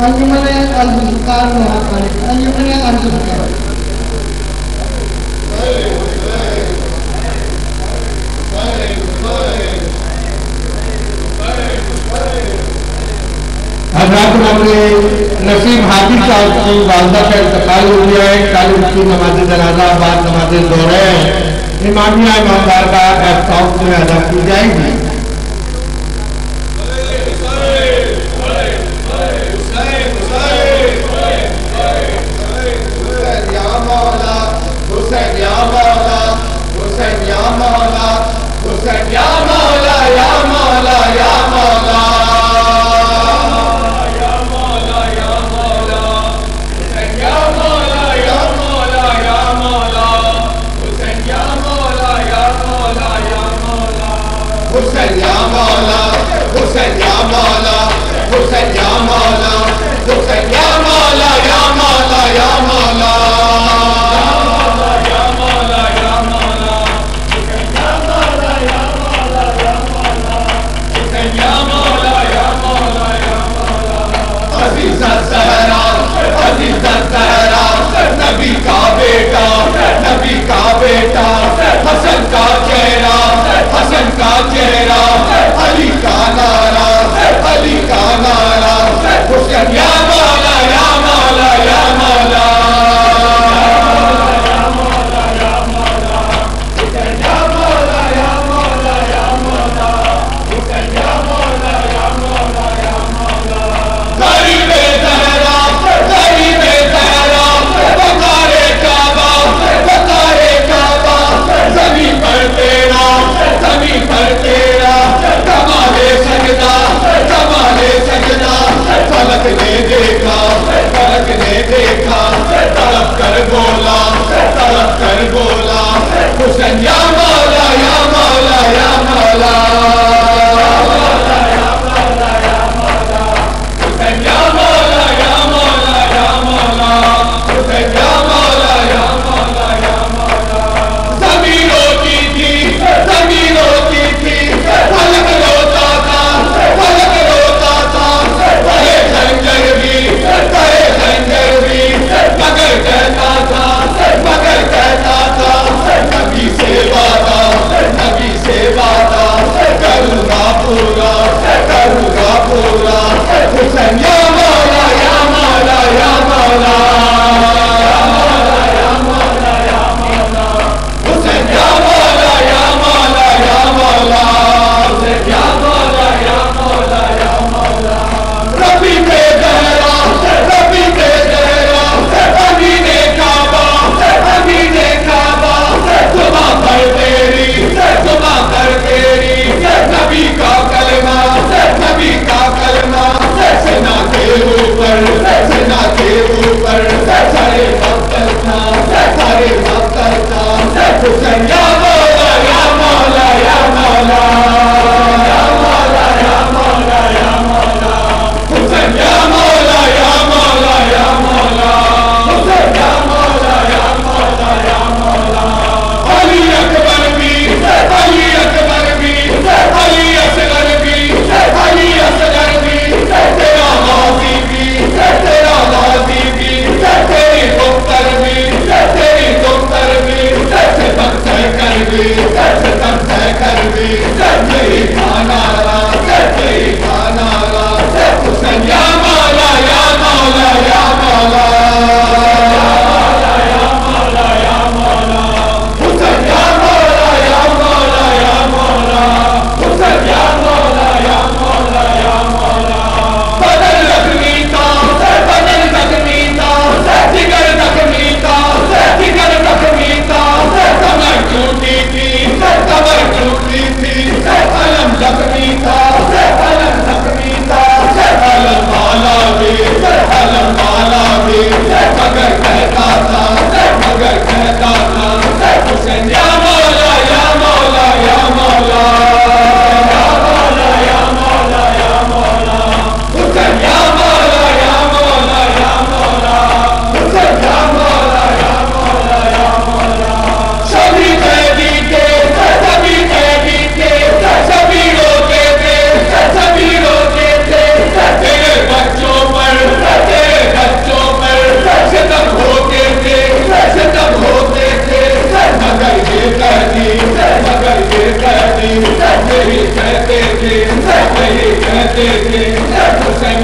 انجمن الذوالفقار انجمن الذوالفقار حضرات نسیم حافظ صاحب کی والدہ کا انتقال ہو گیا ہے، کل ان کی نماز جنازہ بعد نماز دورہ امامیہ امامدار کا احترام میں ادا کی جائے گی۔ مولا حسین یا مولا حسین یا مولا حسین یا مولا حسین یا مولا یا مولا یا مولا عزیز الزہرا عزیز الزہرا نبی کا بیٹا نبی کا بیٹا حسن کا چہرہ حسن کا چہرہ علی کا نعرہ علی کا نعرہ حسین یا مولا یا مولا یا مولا فلک نے دیکھا فلک نے دیکھا طلب کر بولا طلب کر بولا حسین یا مولا یا مولا یا مولا حسین یا مولا یا مولا یا مولا حسین یا مولا یا مولا یا مولا زمین روتی تھی زمین روتی تھی فلک روتا تھا فلک روتا تھا کہے خنجر بھی مگر کہتا تھا نبی سے وعدہ کروں گا پورا حسین یا مولا یا مولا یا مولا حسین یا مولا یا مولا یا مولا حسین یا مولا یا مولا یا مولا ربی پہ زہرا امین کعبہ صبح پر تیری نبی کا کلمہ سنا کے اوپر سارے مقتل تھا حسین یا مولا یا مولا یا مولا حسین یا مولا یا مولا یا مولا حسین یا مولا یا مولا یا مولا علی اکبر بھی علی اصغر بھی تیرا غازی بھی تیری دختر بھی ستم سہ کر بھی تیری کھانا حسین یا مولا یا مولا یا مولا حسین یا مولا یا مولا یا مولا حسین یا مولا یا مولا یا مولا بدن زخمی تھا جگر زخمی تھا کمر ٹوٹی تھی علم زخمی تھا علم والا بھی مگر کہتا تھا حسین یا مولا یا مولا یا مولا حسین یا مولا یا مولا یا مولا حسین یا مولا یا مولا یا مولا سبھی قیدی تھے سبھی روتے تھے تیرے بچوں پر ستم ہوتے تھے مگر یہ کہتی یہی کہتے تھے حسین